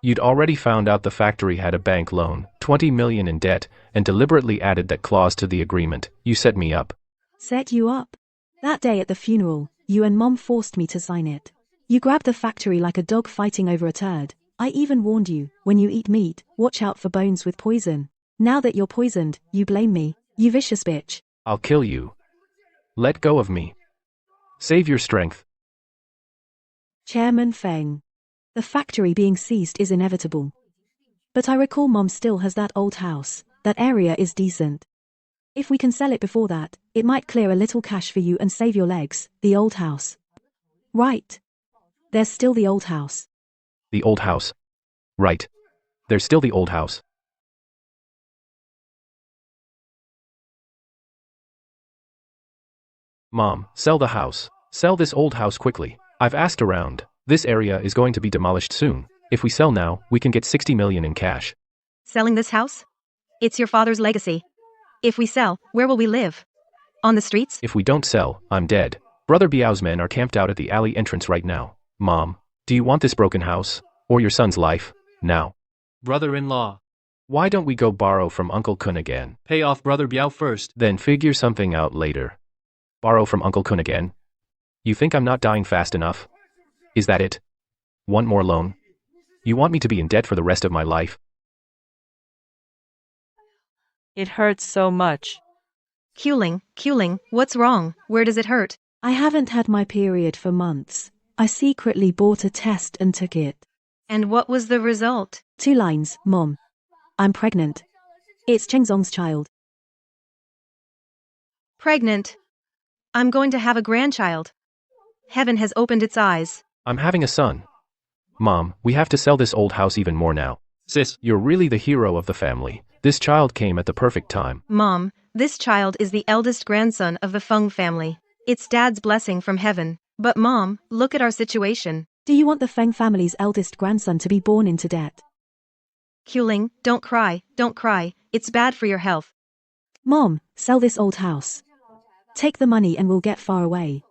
S6: You'd already found out the factory had a bank loan, 20 million in debt, and deliberately added that clause to the agreement. You set me up.
S4: Set you up? That day at the funeral, you and Mom forced me to sign it. You grabbed the factory like a dog fighting over a turd. I even warned you, when you eat meat, watch out for bones with poison. Now that you're poisoned, you blame me. You vicious bitch.
S6: I'll kill you. Let go of me. Save your strength.
S4: Chairman Feng. The factory being seized is inevitable. But I recall Mom still has that old house. That area is decent. If we can sell it before that, it might clear a little cash for you and save your legs. The old house. Right. There's still the old house.
S6: The old house. Right. There's still the old house. Mom, sell the house. Sell this old house quickly. I've asked around. This area is going to be demolished soon. If we sell now, we can get 60 million in cash.
S1: Selling this house? It's your father's legacy. If we sell, where will we live? On the streets?
S6: If we don't sell, I'm dead. Brother Biao's men are camped out at the alley entrance right now. Mom, do you want this broken house? Or your son's life, now.
S9: Brother-in-law.
S6: Why don't we go borrow from Uncle Kun again?
S9: Pay off Brother Biao first.
S6: Then figure something out later. Borrow from Uncle Kun again? You think I'm not dying fast enough? Is that it? Want more loan? You want me to be in debt for the rest of my life?
S2: It hurts so much.
S1: Kuling, what's wrong? Where does it hurt?
S4: I haven't had my period for months. I secretly bought a test and took it.
S1: And what was the result?
S4: 2 lines, Mom. I'm pregnant. It's Chengzong's child.
S1: Pregnant. I'm going to have a grandchild. Heaven has opened its eyes.
S6: I'm having a son. Mom, we have to sell this old house even more now.
S9: Sis,
S6: You're really the hero of the family. This child came at the perfect time.
S1: Mom, this child is the eldest grandson of the Feng family. It's Dad's blessing from heaven. But Mom, look at our situation.
S4: Do you want the Feng family's eldest grandson to be born into debt?
S1: Kuling, don't cry. It's bad for your health.
S4: Mom, sell this old house. Take the money and we'll get far away.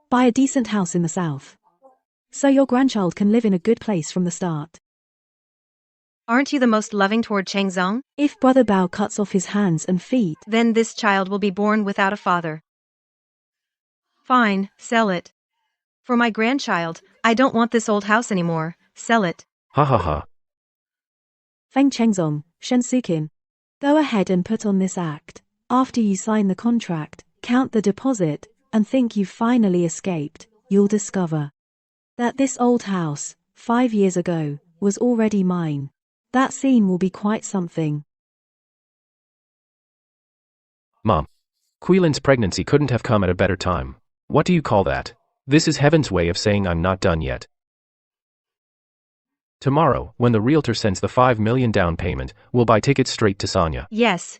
S4: Buy a decent house in the south. So your grandchild can live in a good place from the start.
S1: Aren't you the most loving toward Chengzong?
S4: If Brother Bao cuts off his hands and feet,
S1: Then this child will be born without a father. Fine, sell it. For my grandchild, I don't want this old house anymore. Sell it.
S6: Ha ha ha.
S4: Feng Chengzong, Shen Sukin. Go ahead and put on this act. After you sign the contract, count the deposit, and think you've finally escaped, you'll discover that this old house, 5 years ago, was already mine. That scene will be quite something.
S6: Mom. Queelin's pregnancy couldn't have come at a better time. What do you call that? This is heaven's way of saying I'm not done yet. Tomorrow, when the realtor sends the 5 million down payment, we'll buy tickets straight to Sanya.
S1: Yes.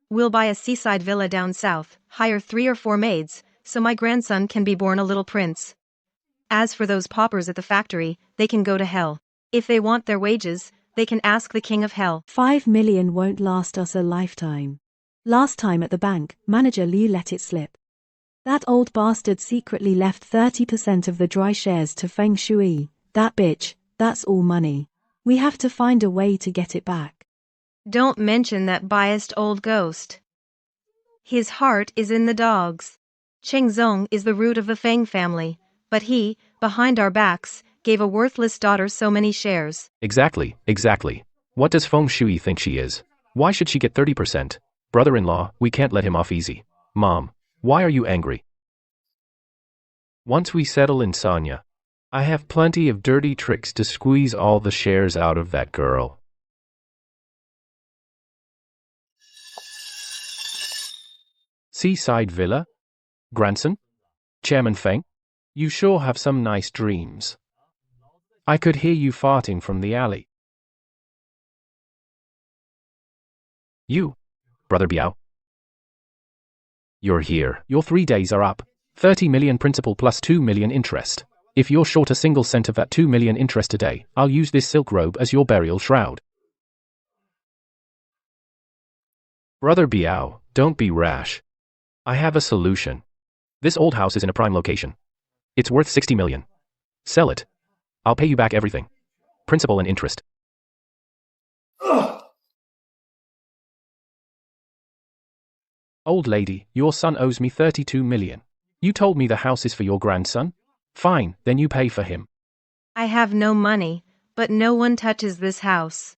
S1: We'll buy a seaside villa down south, hire 3 or 4 maids, so my grandson can be born a little prince. As for those paupers at the factory, they can go to hell. If they want their wages, they can ask the king of hell.
S4: 5 million won't last us a lifetime. Last time at the bank, manager Liu let it slip. That old bastard secretly left 30% of the dry shares to Feng Shui. That bitch, that's all money. We have to find a way to get it back.
S1: Don't mention that biased old ghost. His heart is in the dogs. Chengzong is the root of the Feng family, but he, behind our backs, gave a worthless daughter so many shares.
S6: Exactly. What does Feng Shui think she is? Why should she get 30%? Brother-in-law, we can't let him off easy. Mom, why are you angry? Once we settle in Sanya, I have plenty of dirty tricks to squeeze all the shares out of that girl. Seaside villa? Grandson? Chairman Feng? You sure have some nice dreams. I could hear you farting from the alley. You, Brother Biao. You're here. Your 3 days are up. 30 million principal plus 2 million interest. If you're short a single cent of that 2 million interest today, I'll use this silk robe as your burial shroud. Brother Biao, don't be rash. I have a solution. This old house is in a prime location. It's worth 60 million. Sell it. I'll pay you back everything. Principal and interest. Old lady, your son owes me 32 million. You told me the house is for your grandson? Fine, then you pay for him.
S1: I have no money, but no one touches this house.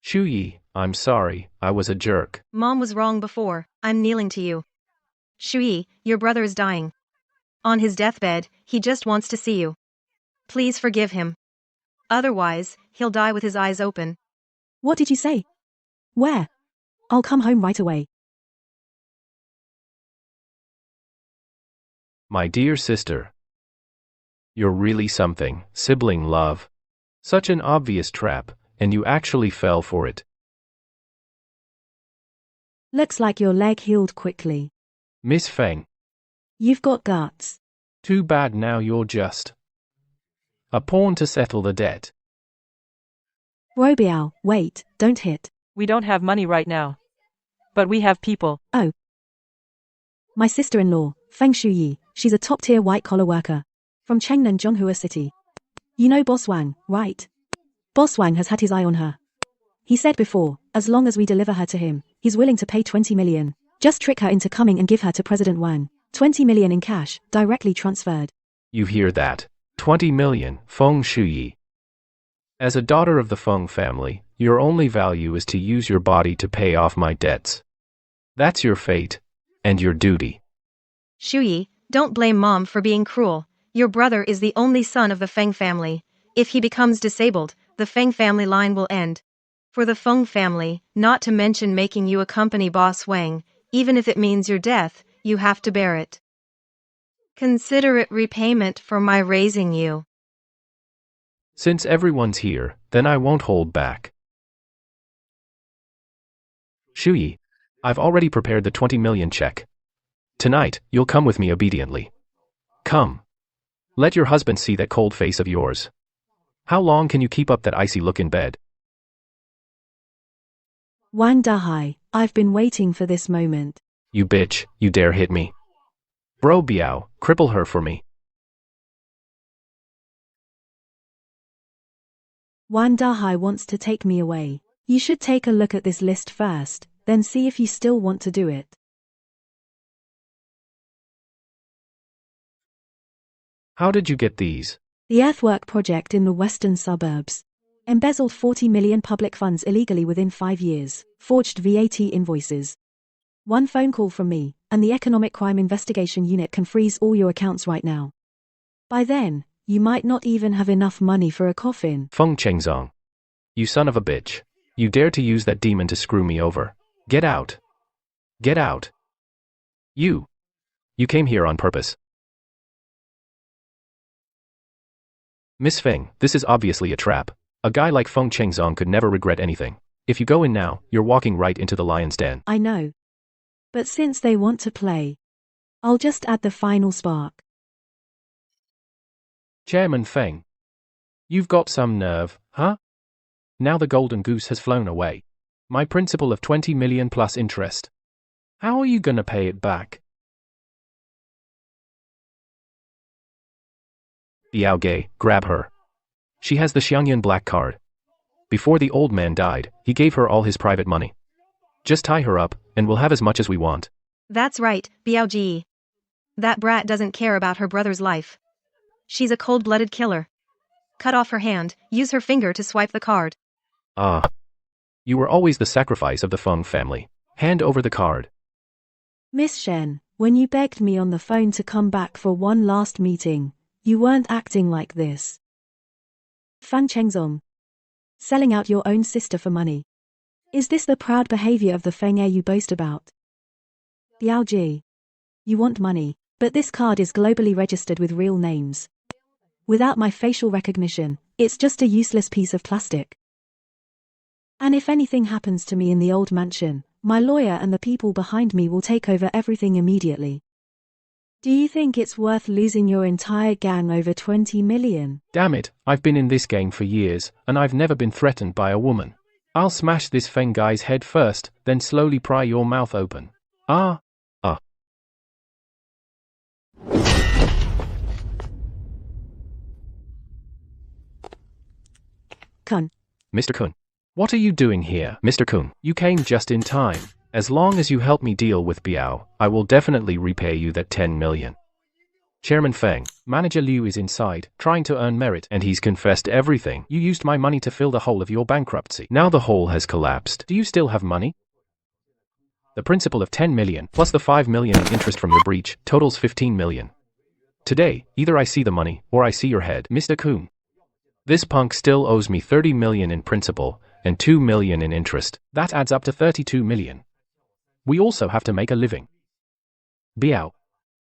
S6: Shuyi, I'm sorry, I was a jerk.
S1: Mom was wrong before. I'm kneeling to you. Shui, your brother is dying. On his deathbed, he just wants to see you. Please forgive him. Otherwise, he'll die with his eyes open.
S4: What did you say? Where? I'll come home right away.
S6: My dear sister. You're really something, sibling love. Such an obvious trap, and you actually fell for it.
S4: Looks like your leg healed quickly.
S6: Miss Feng.
S4: You've got guts.
S6: Too bad now you're just a pawn to settle the debt.
S4: Robiao, wait, don't hit.
S2: We don't have money right now. But we have people.
S4: Oh. My sister-in-law, Feng Shuyi, she's a top-tier white-collar worker. From Chengnan Zhonghua City. You know Boss Wang, right? Boss Wang has had his eye on her. He said before, as long as we deliver her to him, he's willing to pay 20 million. Just trick her into coming and give her to President Wang. 20 million in cash, directly transferred.
S6: You hear that? 20 million, Feng Shuyi. As a daughter of the Feng family, your only value is to use your body to pay off my debts. That's your fate, and your duty.
S1: Shuyi, don't blame mom for being cruel. Your brother is the only son of the Feng family. If he becomes disabled, the Feng family line will end. For the Feng family, not to mention making you accompany Boss Wang, even if it means your death, you have to bear it. Consider it repayment for my raising you.
S6: Since everyone's here, then I won't hold back. Shuyi, I've already prepared the 20 million check. Tonight, you'll come with me obediently. Come. Let your husband see that cold face of yours. How long can you keep up that icy look in bed?
S4: Wang Dahai, I've been waiting for this moment.
S6: You bitch, you dare hit me. Bro Biao, cripple her for me.
S4: Wang Dahai wants to take me away. You should take a look at this list first, then see if you still want to do it.
S6: How did you get these?
S4: The earthwork project in the western suburbs. Embezzled 40 million public funds illegally within 5 years, forged VAT invoices. One phone call from me, and the Economic Crime Investigation Unit can freeze all your accounts right now. By then, you might not even have enough money for a coffin.
S6: Feng Chengzong. You son of a bitch. You dare to use that demon to screw me over. Get out. Get out. You came here on purpose. Miss Feng, this is obviously a trap. A guy like Feng Chengzong could never regret anything. If you go in now, you're walking right into the lion's den.
S4: I know. But since they want to play, I'll just add the final spark.
S6: Chairman Feng. You've got some nerve, huh? Now the golden goose has flown away. My principal of 20 million plus interest. How are you gonna pay it back? Biao Gei, grab her. She has the Xiangyan black card. Before the old man died, he gave her all his private money. Just tie her up, and we'll have as much as we want.
S1: That's right, Biao Ji. That brat doesn't care about her brother's life. She's a cold-blooded killer. Cut off her hand, use her finger to swipe the card.
S6: Ah. You were always the sacrifice of the Feng family. Hand over the card.
S4: Miss Shen, when you begged me on the phone to come back for one last meeting, you weren't acting like this. Fan Chengzong. Selling out your own sister for money. Is this the proud behavior of the Feng heir you boast about? Biao Ji. You want money, but this card is globally registered with real names. Without my facial recognition, it's just a useless piece of plastic. And if anything happens to me in the old mansion, my lawyer and the people behind me will take over everything immediately. Do you think it's worth losing your entire gang over 20 million?
S6: Damn it, I've been in this game for years, and I've never been threatened by a woman. I'll smash this Feng guy's head first, then slowly pry your mouth open. Ah.
S4: Kun.
S6: Mr. Kun. What are you doing here, Mr. Kun? You came just in time. As long as you help me deal with Biao, I will definitely repay you that 10 million. Chairman Feng, Manager Liu is inside, trying to earn merit, and he's confessed everything. You used my money to fill the hole of your bankruptcy. Now the hole has collapsed. Do you still have money? The principal of 10 million, plus the 5 million in interest from your breach, totals 15 million. Today, either I see the money, or I see your head, Mr. Kun. This punk still owes me 30 million in principal, and 2 million in interest. That adds up to 32 million. We also have to make a living. Biao.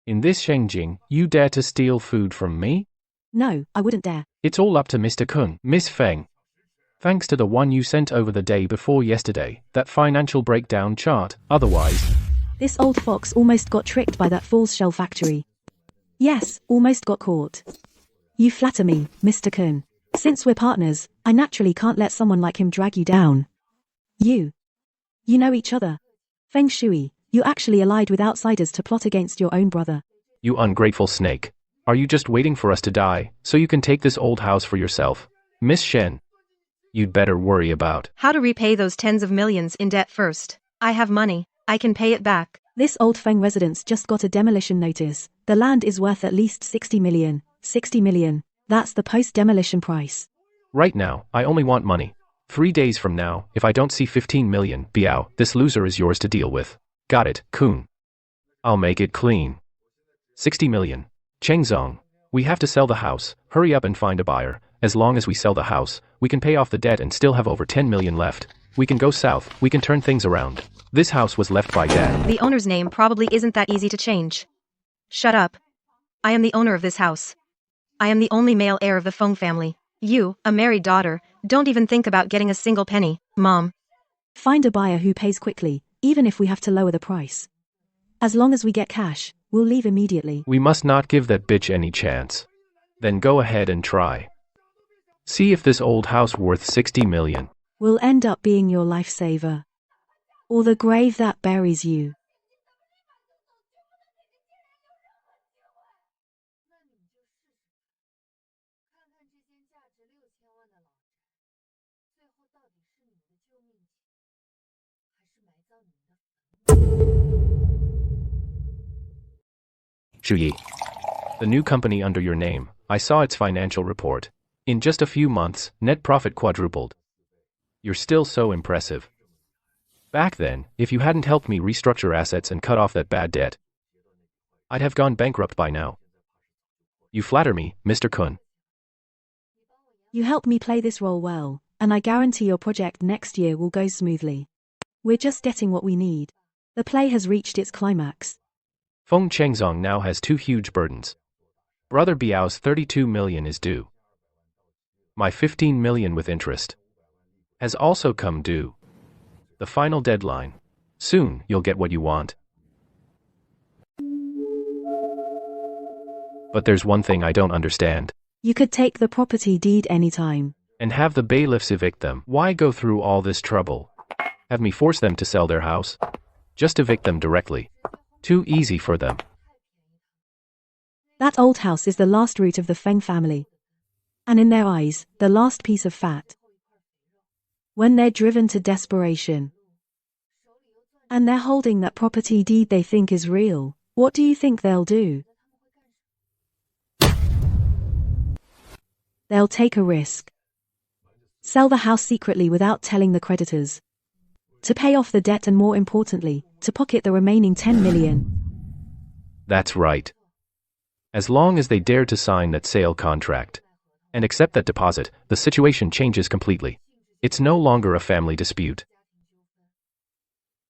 S6: In this Shengjing, you dare to steal food from me?
S4: No, I wouldn't dare.
S6: It's all up to Mr. Kun. Miss Feng. Thanks to the one you sent over the day before yesterday, that financial breakdown chart, otherwise...
S4: This old fox almost got tricked by that fool's shell factory. Yes, almost got caught. You flatter me, Mr. Kun. Since we're partners, I naturally can't let someone like him drag you down. You know each other. Feng Shui, you actually allied with outsiders to plot against your own brother.
S6: You ungrateful snake. Are you just waiting for us to die, so you can take this old house for yourself? Miss Shen, you'd better worry about
S1: how to repay those tens of millions in debt first. I have money, I can pay it back.
S4: This old Feng residence just got a demolition notice. The land is worth at least 60 million. 60 million. That's the post-demolition price.
S6: Right now, I only want money. 3 days from now, if I don't see 15 million, Biao, this loser is yours to deal with. Got it, Kun. I'll make it clean. 60 million. Chengzong, we have to sell the house. Hurry up and find a buyer. As long as we sell the house, we can pay off the debt and still have over 10 million left. We can go south, we can turn things around. This house was left by Dad.
S1: The owner's name probably isn't that easy to change. Shut up. I am the owner of this house. I am the only male heir of the Feng family. You, a married daughter, don't even think about getting a single penny, Mom.
S4: Find a buyer who pays quickly, even if we have to lower the price. As long as we get cash, we'll leave immediately.
S6: We must not give that bitch any chance. Then go ahead and try. See if this old house worth 60 million.
S4: Will end up being your lifesaver. Or the grave that buries you.
S6: Shuyi. The new company under your name, I saw its financial report. In just a few months, net profit quadrupled. You're still so impressive. Back then, if you hadn't helped me restructure assets and cut off that bad debt, I'd have gone bankrupt by now. You flatter me, Mr. Kun.
S4: You helped me play this role well, and I guarantee your project next year will go smoothly. We're just getting what we need. The play has reached its climax.
S6: Feng Chengzong now has 2 huge burdens. Brother Biao's 32 million is due. My 15 million with interest has also come due. The final deadline. Soon, you'll get what you want. But there's one thing I don't understand.
S4: You could take the property deed anytime.
S6: And have the bailiffs evict them. Why go through all this trouble? Have me force them to sell their house? Just evict them directly. Too easy for them.
S4: That old house is the last root of the Feng family. And in their eyes, the last piece of fat. When they're driven to desperation, and they're holding that property deed they think is real, what do you think they'll do? They'll take a risk. Sell the house secretly without telling the creditors. To pay off the debt and, more importantly, to pocket the remaining 10 million.
S6: That's right. As long as they dare to sign that sale contract and accept that deposit, the situation changes completely. It's no longer a family dispute,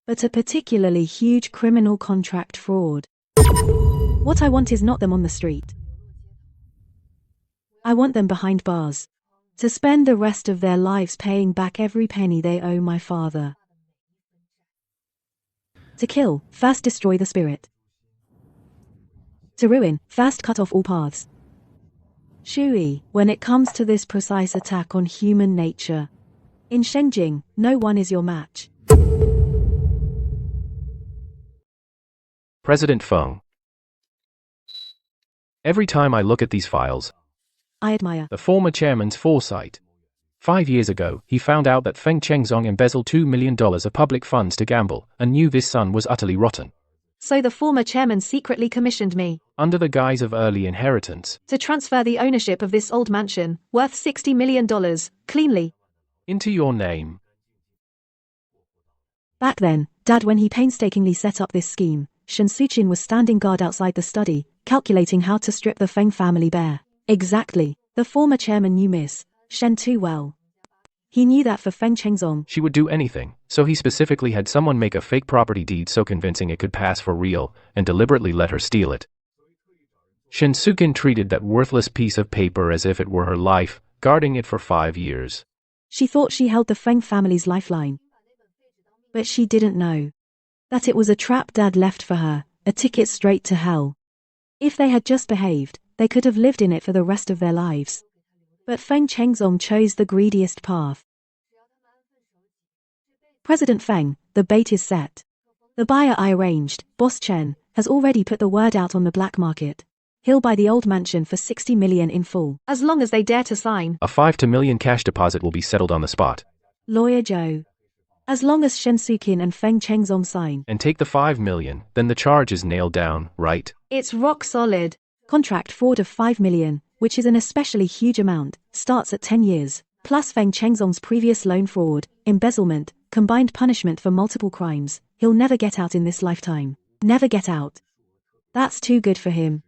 S4: but a particularly huge criminal contract fraud. What I want is not them on the street. I want them behind bars, to spend the rest of their lives paying back every penny they owe my father. To kill, first destroy the spirit. To ruin, first cut off all paths. Shui, when it comes to this precise attack on human nature, in Shengjing, no one is your match.
S6: President Feng. Every time I look at these files,
S4: I admire
S6: the former chairman's foresight. 5 years ago, he found out that Feng Chengzong embezzled $2 million of public funds to gamble, and knew this son was utterly rotten.
S10: So the former chairman secretly commissioned me,
S6: Under the guise of early inheritance,
S10: to transfer the ownership of this old mansion, worth $60 million, cleanly,
S6: into your name.
S4: Back then, Dad, when he painstakingly set up this scheme, Shen Suqin was standing guard outside the study, calculating how to strip the Feng family bare. Exactly. The former chairman knew Miss Shen too well. He knew that for Feng Chengzong,
S6: She would do anything, so he specifically had someone make a fake property deed so convincing it could pass for real, and deliberately let her steal it. Shen Suqin treated that worthless piece of paper as if it were her life, guarding it for 5 years.
S4: she thought she held the Feng family's lifeline. But she didn't know that it was a trap Dad left for her, a ticket straight to hell. If they had just behaved, they could have lived in it for the rest of their lives. But Feng Chengzong chose the greediest path. President Feng, the bait is set. The buyer I arranged, Boss Chen, has already put the word out on the black market. He'll buy the old mansion for 60 million in full.
S1: As long as they dare to sign.
S6: A 5 million cash deposit will be settled on the spot.
S4: Lawyer Joe. As long as Shen Sukin and Feng Chengzong sign.
S6: And take the 5 million, then the charge is nailed down, right?
S4: It's rock solid. Contract fraud of 5 million, which is an especially huge amount, starts at 10 years, plus Feng Chengzong's previous loan fraud, embezzlement, combined punishment for multiple crimes. He'll never get out in this lifetime. Never get out. That's too good for him.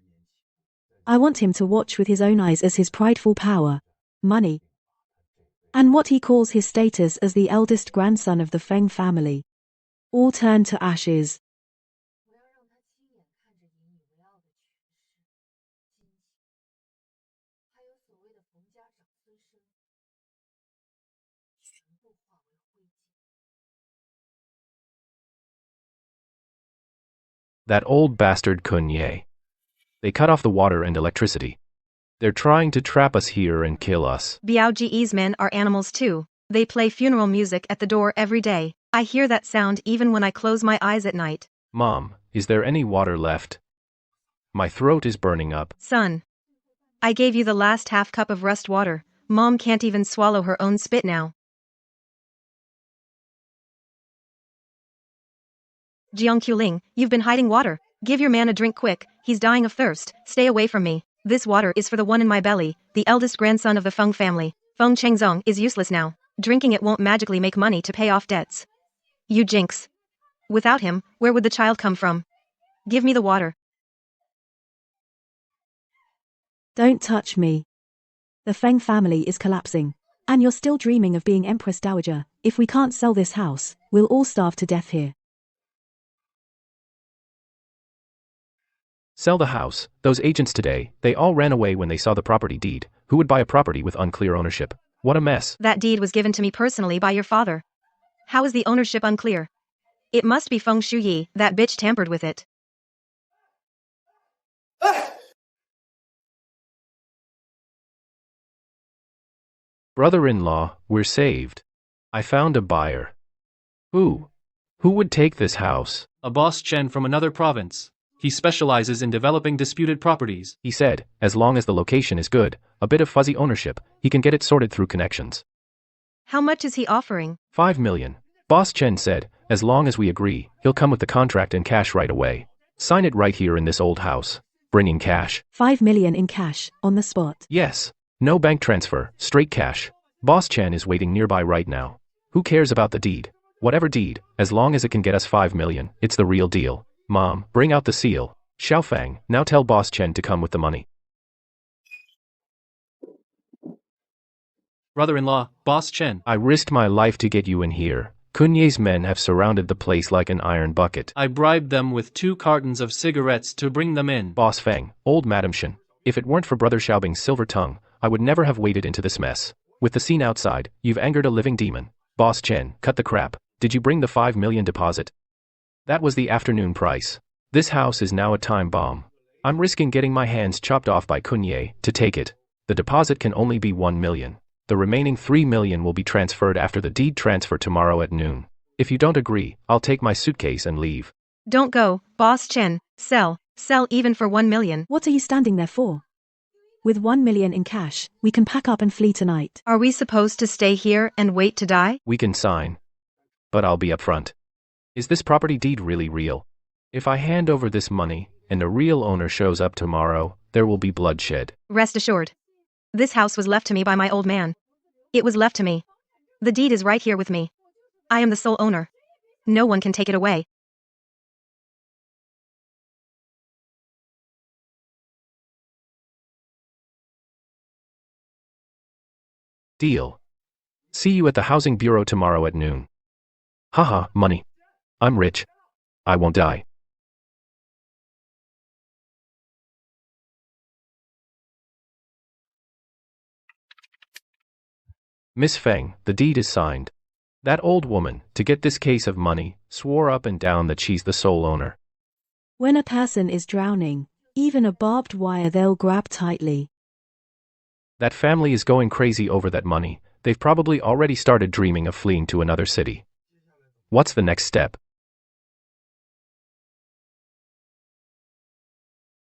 S4: I want him to watch with his own eyes as his prideful power, money, and what he calls his status as the eldest grandson of the Feng family, all turn to ashes.
S6: That old bastard Kunye. They cut off the water and electricity. They're trying to trap us here and kill us.
S1: Biao Ji's men are animals too. They play funeral music at the door every day. I hear that sound even when I close my eyes at night.
S6: Mom, is there any water left? My throat is burning up.
S1: Son, I gave you the last half cup of rust water. Mom can't even swallow her own spit now. Jiang Quling, you've been hiding water. Give your man a drink quick, he's dying of thirst. Stay away from me. This water is for the one in my belly, the eldest grandson of the Feng family. Feng Chengzong is useless now. Drinking it won't magically make money to pay off debts. You jinx. Without him, where would the child come from? Give me the water.
S4: Don't touch me. The Feng family is collapsing. And you're still dreaming of being Empress Dowager. If we can't sell this house, we'll all starve to death here.
S6: Sell the house. Those agents today, they all ran away when they saw the property deed. Who would buy a property with unclear ownership? What a mess.
S1: That deed was given to me personally by your father. How is the ownership unclear? It must be Feng Shuyi, that bitch tampered with it.
S6: Brother-in-law, we're saved. I found a buyer. Who? Who would take this house?
S9: A boss Chen from another province. He specializes in developing disputed properties.
S6: He said, as long as the location is good, a bit of fuzzy ownership, he can get it sorted through connections.
S1: How much is he offering?
S6: 5 million. Boss Chen said, as long as we agree, he'll come with the contract and cash right away. Sign it right here in this old house. Bringing cash.
S4: 5 million in cash, on the spot.
S6: Yes. No bank transfer, straight cash. Boss Chen is waiting nearby right now. Who cares about the deed? Whatever deed, as long as it can get us 5 million, it's the real deal. Mom, bring out the seal. Xiaofang, now tell Boss Chen to come with the money.
S9: Brother-in-law, Boss Chen.
S6: I risked my life to get you in here. Kunye's men have surrounded the place like an iron bucket.
S9: I bribed them with 2 cartons of cigarettes to bring them in.
S6: Boss Feng, old Madam Shen. If it weren't for Brother Xiaobing's silver tongue, I would never have waded into this mess. With the scene outside, you've angered a living demon. Boss Chen, cut the crap. Did you bring the 5 million deposit? That was the afternoon price. This house is now a time bomb. I'm risking getting my hands chopped off by Kunye to take it. The deposit can only be 1 million. The remaining 3 million will be transferred after the deed transfer tomorrow at noon. If you don't agree, I'll take my suitcase and leave.
S1: Don't go, Boss Chen. Sell. Sell even for 1 million.
S4: What are you standing there for? With 1 million in cash, we can pack up and flee tonight.
S1: Are we supposed to stay here and wait to die?
S6: We can sign. But I'll be upfront. Is this property deed really real? If I hand over this money, and a real owner shows up tomorrow, there will be bloodshed.
S1: Rest assured. This house was left to me by my old man. It was left to me. The deed is right here with me. I am the sole owner. No one can take it away.
S6: Deal. See you at the housing bureau tomorrow at noon. Haha, money. I'm rich. I won't die. Miss Feng, the deed is signed. That old woman, to get this case of money, swore up and down that she's the sole owner.
S4: When a person is drowning, even a barbed wire they'll grab tightly.
S6: That family is going crazy over that money. They've probably already started dreaming of fleeing to another city. What's the next step?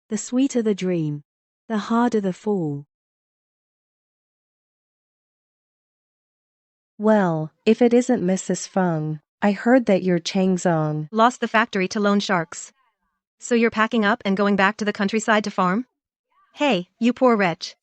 S4: The sweeter the dream, the harder the fall.
S3: Well, if it isn't Mrs. Feng, I heard that you're Changzong.
S1: Lost the factory to loan sharks. So you're packing up and going back to the countryside to farm? Hey, you poor wretch.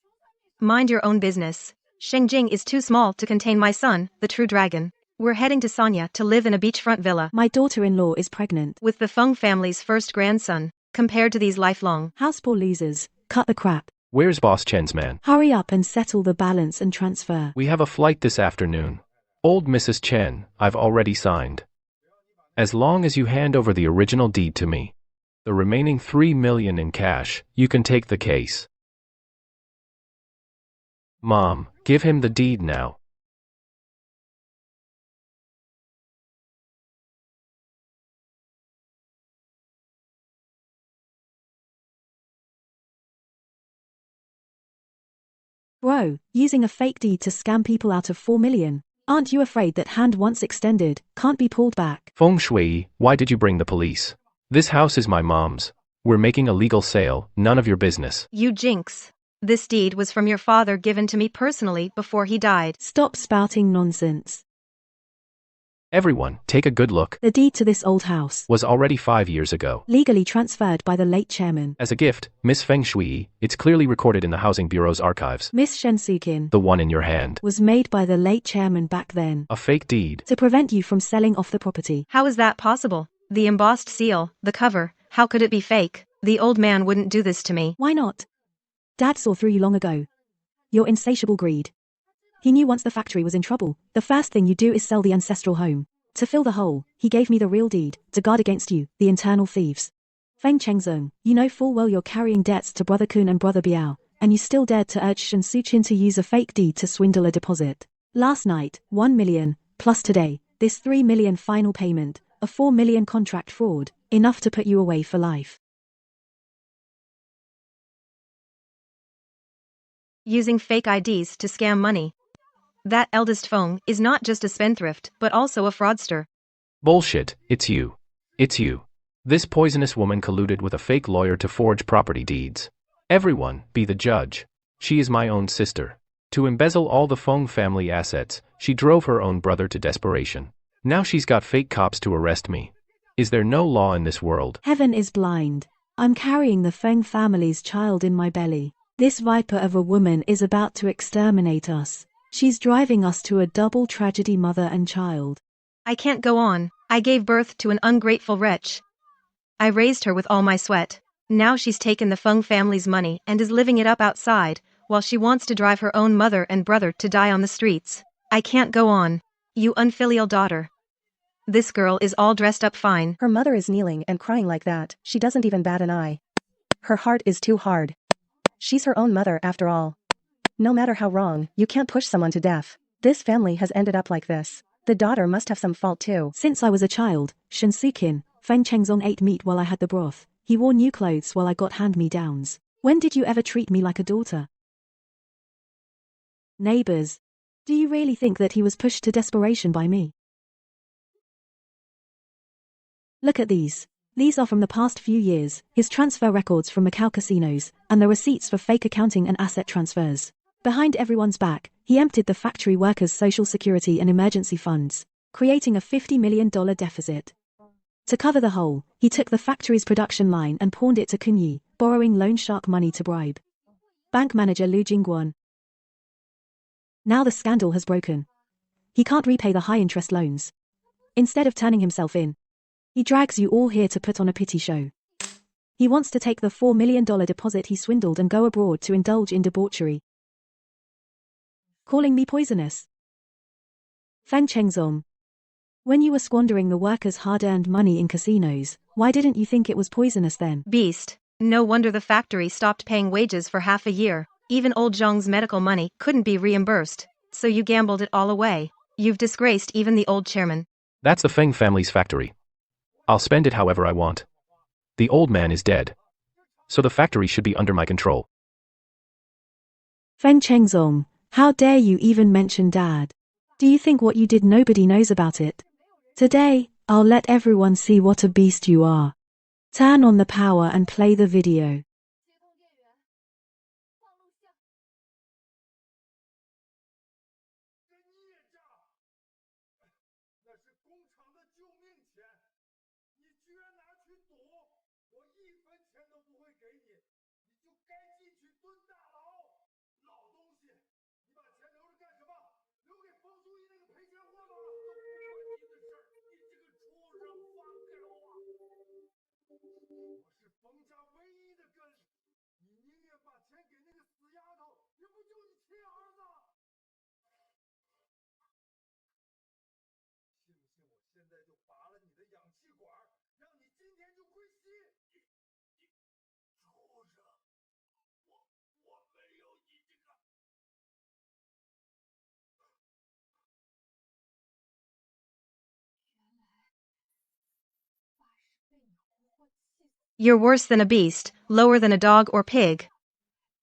S1: Mind your own business. Shengjing is too small to contain my son, the true dragon. We're heading to Sanya to live in a beachfront villa.
S4: My daughter-in-law is pregnant.
S1: With the Feng family's first grandson, compared to these lifelong.
S4: House poor losers, cut the crap.
S6: Where's Boss Chen's man?
S4: Hurry up and settle the balance and transfer.
S6: We have a flight this afternoon. Old Mrs. Chen, I've already signed. As long as you hand over the original deed to me, the remaining 3 million in cash, you can take the case. Mom, give him the deed now.
S4: Bro, using a fake deed to scam people out of 4 million. Aren't you afraid that hand once extended, can't be pulled back?
S6: Feng Shui, why did you bring the police? This house is my mom's. We're making a legal sale, none of your business.
S1: You jinx. This deed was from your father given to me personally before he died.
S4: Stop spouting nonsense.
S6: Everyone, take a good look.
S4: The deed to this old house
S6: Was already 5 years ago.
S4: legally transferred by the late chairman.
S6: As a gift, Miss Feng Shui, it's clearly recorded in the Housing Bureau's archives.
S4: Miss Shensukin
S6: The one in your hand.
S4: was made by the late chairman back then
S6: A fake deed.
S4: to prevent you from selling off the property.
S1: How is that possible? The embossed seal, the cover, how could it be fake? The old man wouldn't do this to me.
S4: Why not? Dad saw through you long ago. Your insatiable greed. He knew once the factory was in trouble, the first thing you do is sell the ancestral home. To fill the hole, he gave me the real deed, to guard against you, the internal thieves. Feng Chengzong, you know full well you're carrying debts to Brother Kun and Brother Biao, and you still dared to urge Shen Suqin to use a fake deed to swindle a deposit. Last night, 1 million, plus today, this 3 million final payment, a 4 million contract fraud, enough to put you away for life.
S1: Using fake IDs to scam money. That eldest Feng is not just a spendthrift, but also a fraudster.
S6: Bullshit, it's you. It's you. This poisonous woman colluded with a fake lawyer to forge property deeds. Everyone, be the judge. She is my own sister. To embezzle all the Feng family assets, she drove her own brother to desperation. Now she's got fake cops to arrest me. Is there no law in this world?
S4: Heaven is blind. I'm carrying the Feng family's child in my belly. This viper of a woman is about to exterminate us. She's driving us to a double tragedy, mother and child.
S1: I can't go on. I gave birth to an ungrateful wretch. I raised her with all my sweat. Now she's taken the Feng family's money and is living it up outside, while she wants to drive her own mother and brother to die on the streets. I can't go on. You unfilial daughter. This girl is all dressed up fine.
S3: Her mother is kneeling and crying like that, she doesn't even bat an eye. Her heart is too hard. She's her own mother after all. No matter how wrong, you can't push someone to death. This family has ended up like this. The daughter must have some fault too.
S4: Since I was a child, Shen Sukin, Feng Chengzong ate meat while I had the broth. He wore new clothes while I got hand-me-downs. When did you ever treat me like a daughter? Neighbors, do you really think that he was pushed to desperation by me? Look at these. These are from the past few years, his transfer records from Macau casinos, and the receipts for fake accounting and asset transfers. Behind everyone's back, he emptied the factory workers' social security and emergency funds, creating a $50 million deficit. To cover the hole, he took the factory's production line and pawned it to Kunyi, borrowing loan shark money to bribe bank manager Lu Jingguan. Now the scandal has broken. He can't repay the high-interest loans. Instead of turning himself in, he drags you all here to put on a pity show. He wants to take the $4 million deposit he swindled and go abroad to indulge in debauchery. Calling me poisonous? Feng Chengzong, when you were squandering the workers' hard-earned money in casinos, why didn't you think it was poisonous then?
S1: Beast. No wonder the factory stopped paying wages for half a year. Even old Zhang's medical money couldn't be reimbursed, so you gambled it all away. You've disgraced even the old chairman.
S6: That's the Feng family's factory. I'll spend it however I want. The old man is dead. So the factory should be under my control.
S4: Feng Chengzong, how dare you even mention Dad? Do you think what you did nobody knows about it? Today, I'll let everyone see what a beast you are. Turn on the power and play the video.
S1: You're worse than a beast, lower than a dog or pig.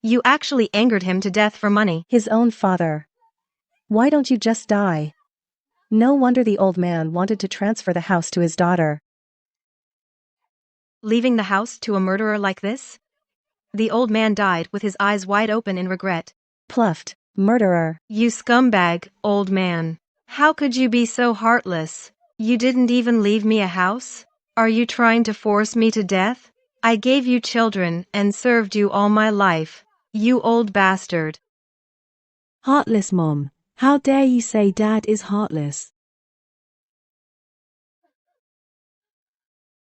S1: You actually angered him to death for money.
S3: His own father. Why don't you just die? No wonder the old man wanted to transfer the house to his daughter.
S1: Leaving the house to a murderer like this? The old man died with his eyes wide open in regret.
S3: Pluffed. Murderer.
S1: You scumbag, old man. How could you be so heartless? You didn't even leave me a house? Are you trying to force me to death? I gave you children and served you all my life. You old bastard.
S4: Heartless mom. How dare you say dad is heartless?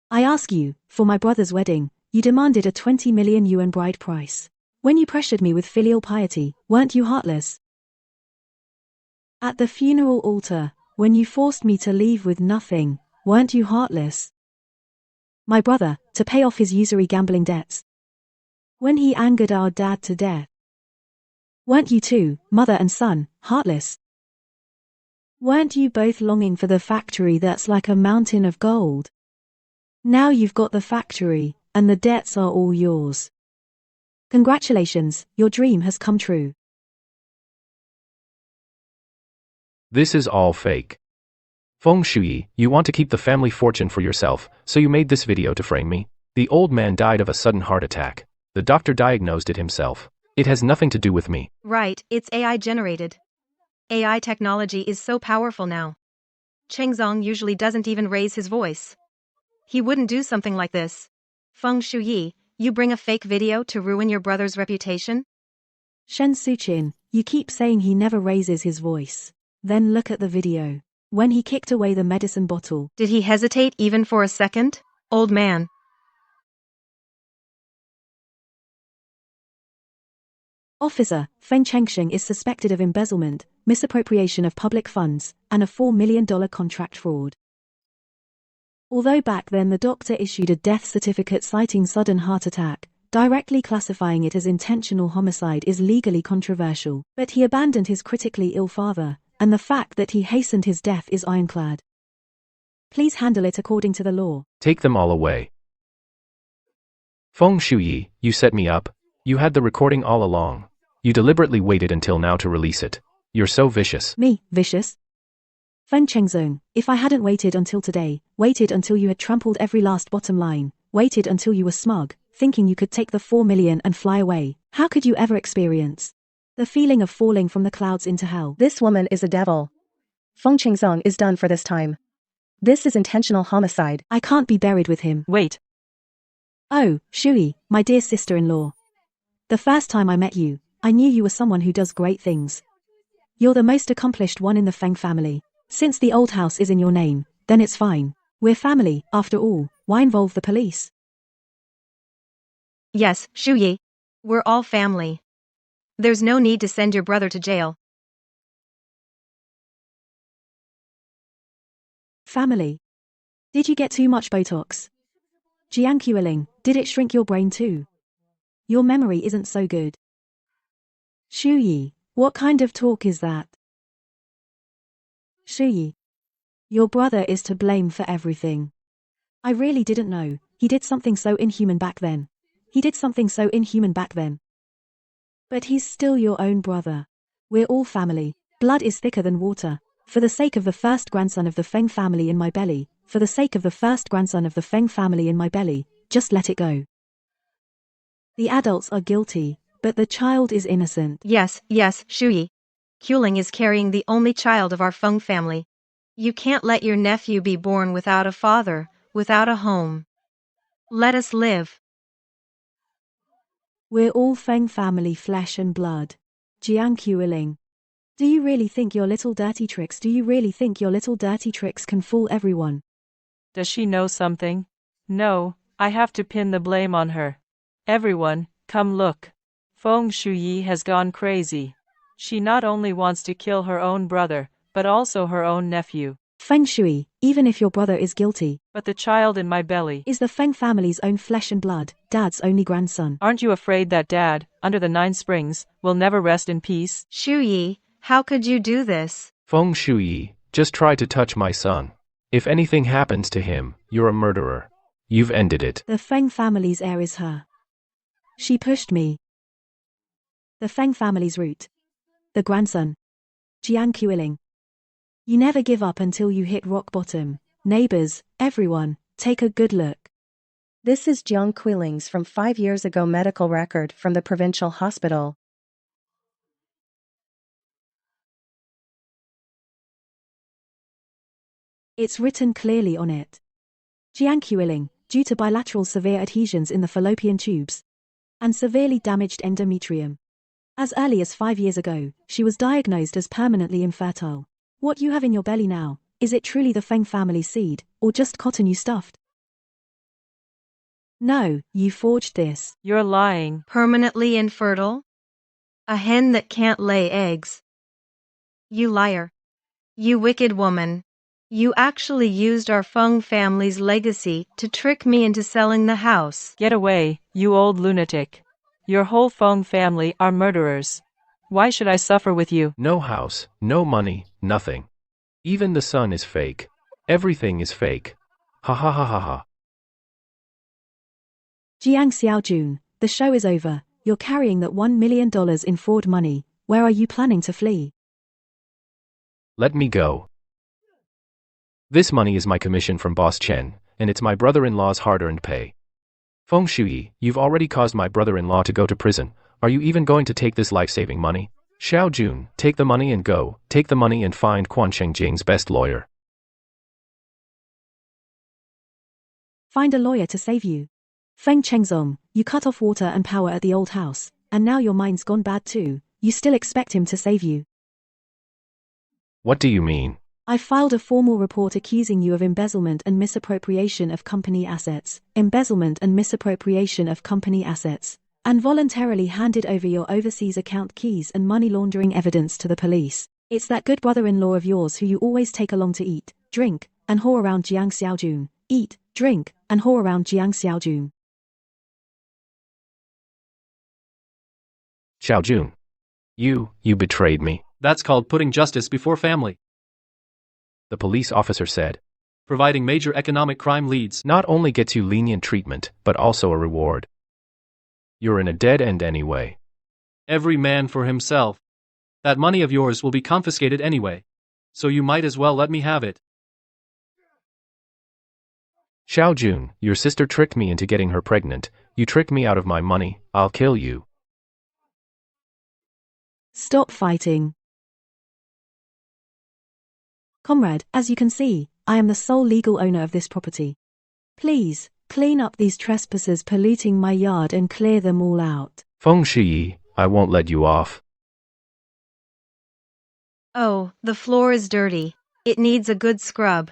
S4: I ask you, for my brother's wedding, you demanded a 20 million yuan bride price. When you pressured me with filial piety, weren't you heartless? At the funeral altar, when you forced me to leave with nothing, weren't you heartless? My brother, to pay off his usury gambling debts. When he angered our dad to death. Weren't you two, mother and son, heartless? Weren't you both longing for the factory that's like a mountain of gold? Now you've got the factory, and the debts are all yours. Congratulations, your dream has come true.
S6: This is all fake. Feng Shuyi, you want to keep the family fortune for yourself, so you made this video to frame me? The old man died of a sudden heart attack. The doctor diagnosed it himself. It has nothing to do with me.
S1: Right, it's AI generated. AI technology is so powerful now. Chengzong usually doesn't even raise his voice. He wouldn't do something like this. Feng Shuyi, you bring a fake video to ruin your brother's reputation?
S4: Shen Suqin, you keep saying he never raises his voice. Then look at the video. When he kicked away the medicine bottle.
S1: Did he hesitate even for a second? Old man.
S4: Officer, Feng Chengsheng is suspected of embezzlement, misappropriation of public funds, and a $4 million contract fraud. Although back then the doctor issued a death certificate citing sudden heart attack, directly classifying it as intentional homicide is legally controversial, but he abandoned his critically ill father, and the fact that he hastened his death is ironclad. Please handle it according to the law.
S6: Take them all away. Feng Shuyi, you set me up. You had the recording all along. You deliberately waited until now to release it. You're so vicious.
S4: Me, vicious? Feng Chengzong, if I hadn't waited until today, waited until you had trampled every last bottom line, waited until you were smug, thinking you could take the 4 million and fly away, how could you ever experience the feeling of falling from the clouds into hell?
S3: This woman is a devil. Feng Qingzong is done for this time. This is intentional homicide.
S4: I can't be buried with him.
S2: Wait.
S4: Oh, Shui, my dear sister-in-law. The first time I met you, I knew you were someone who does great things. You're the most accomplished one in the Feng family. Since the old house is in your name, then it's fine. We're family, after all. Why involve the police?
S1: Yes, Shuyi. We're all family. There's no need to send your brother to jail.
S4: Family. Did you get too much Botox? Jiang Qiuling, did it shrink your brain too? Your memory isn't so good. Shuyi, what kind of talk is that? Shuyi, your brother is to blame for everything. I really didn't know. He did something so inhuman back then. But he's still your own brother. We're all family. Blood is thicker than water. For the sake of the first grandson of the Feng family in my belly, For the sake of the first grandson of the Feng family in my belly, just let it go. The adults are guilty, but the child is innocent.
S1: Yes, Shuyi. Kuling is carrying the only child of our Feng family. You can't let your nephew be born without a father, without a home. Let us live.
S4: We're all Feng family flesh and blood. Jiang Qiuling. Do you really think your little dirty tricks can fool everyone?
S2: Does she know something? No, I have to pin the blame on her. Everyone, come look. Feng Shuyi has gone crazy. She not only wants to kill her own brother, but also her own nephew.
S4: Feng Shui, even if your brother is guilty,
S2: But the child in my belly.
S4: is the Feng family's own flesh and blood, Dad's only grandson.
S2: Aren't you afraid that Dad, under the 9 springs, will never rest in peace?
S1: Shuyi, how could you do this?
S6: Feng Shuyi, just try to touch my son. If anything happens to him, you're a murderer. You've ended it.
S4: The Feng family's heir is her. She pushed me. The Feng family's root. The grandson. Jiang Qiuling. You never give up until you hit rock bottom. Neighbors, everyone, take a good look.
S3: This is Jiang Qiuling's from 5 years ago medical record from the provincial hospital.
S4: It's written clearly on it. Jiang Qiuling, due to bilateral severe adhesions in the fallopian tubes and severely damaged endometrium. As early as 5 years ago, she was diagnosed as permanently infertile. What you have in your belly now, is it truly the Feng family seed, or just cotton you stuffed? No, you forged this.
S2: You're lying.
S1: Permanently infertile? A hen that can't lay eggs. You liar. You wicked woman. You actually used our Feng family's legacy to trick me into selling the house.
S2: Get away, you old lunatic. Your whole Feng family are murderers. Why should I suffer with you?
S6: No house, no money, nothing. Even the sun is fake. Everything is fake. Ha ha ha ha ha.
S4: Jiang Xiaojun, the show is over. You're carrying that $1 million in fraud money. Where are you planning to flee?
S6: Let me go. This money is my commission from Boss Chen, and it's my brother-in-law's hard-earned pay. Feng Shui, you've already caused my brother-in-law to go to prison. Are you even going to take this life-saving money? Xiao Jun, take the money and go. Take the money and find Quan Chengjing's best lawyer.
S4: Find a lawyer to save you. Feng Chengzong, you cut off water and power at the old house, and now your mind's gone bad too. You still expect him to save you.
S6: What do you mean?
S4: I filed a formal report accusing you of embezzlement and misappropriation of company assets, and voluntarily handed over your overseas account keys and money laundering evidence to the police. It's that good brother-in-law of yours who you always take along to eat, drink, and whore around Jiang Xiaojun. Eat, drink, and whore around Jiang Xiaojun.
S6: Xiao Jun. You betrayed me.
S9: That's called putting justice before family.
S6: The police officer said.
S9: Providing major economic crime leads
S6: Not only gets you lenient treatment, but also a reward. You're in a dead end anyway.
S9: every man for himself. That money of yours will be confiscated anyway. So you might as well let me have it.
S6: Xiao Jun, your sister tricked me into getting her pregnant. You tricked me out of my money. I'll kill you.
S4: Stop fighting. Comrade, as you can see, I am the sole legal owner of this property. Please, clean up these trespassers polluting my yard and clear them all out.
S6: Feng Shi, I won't let you off.
S1: Oh, the floor is dirty. It needs a good scrub.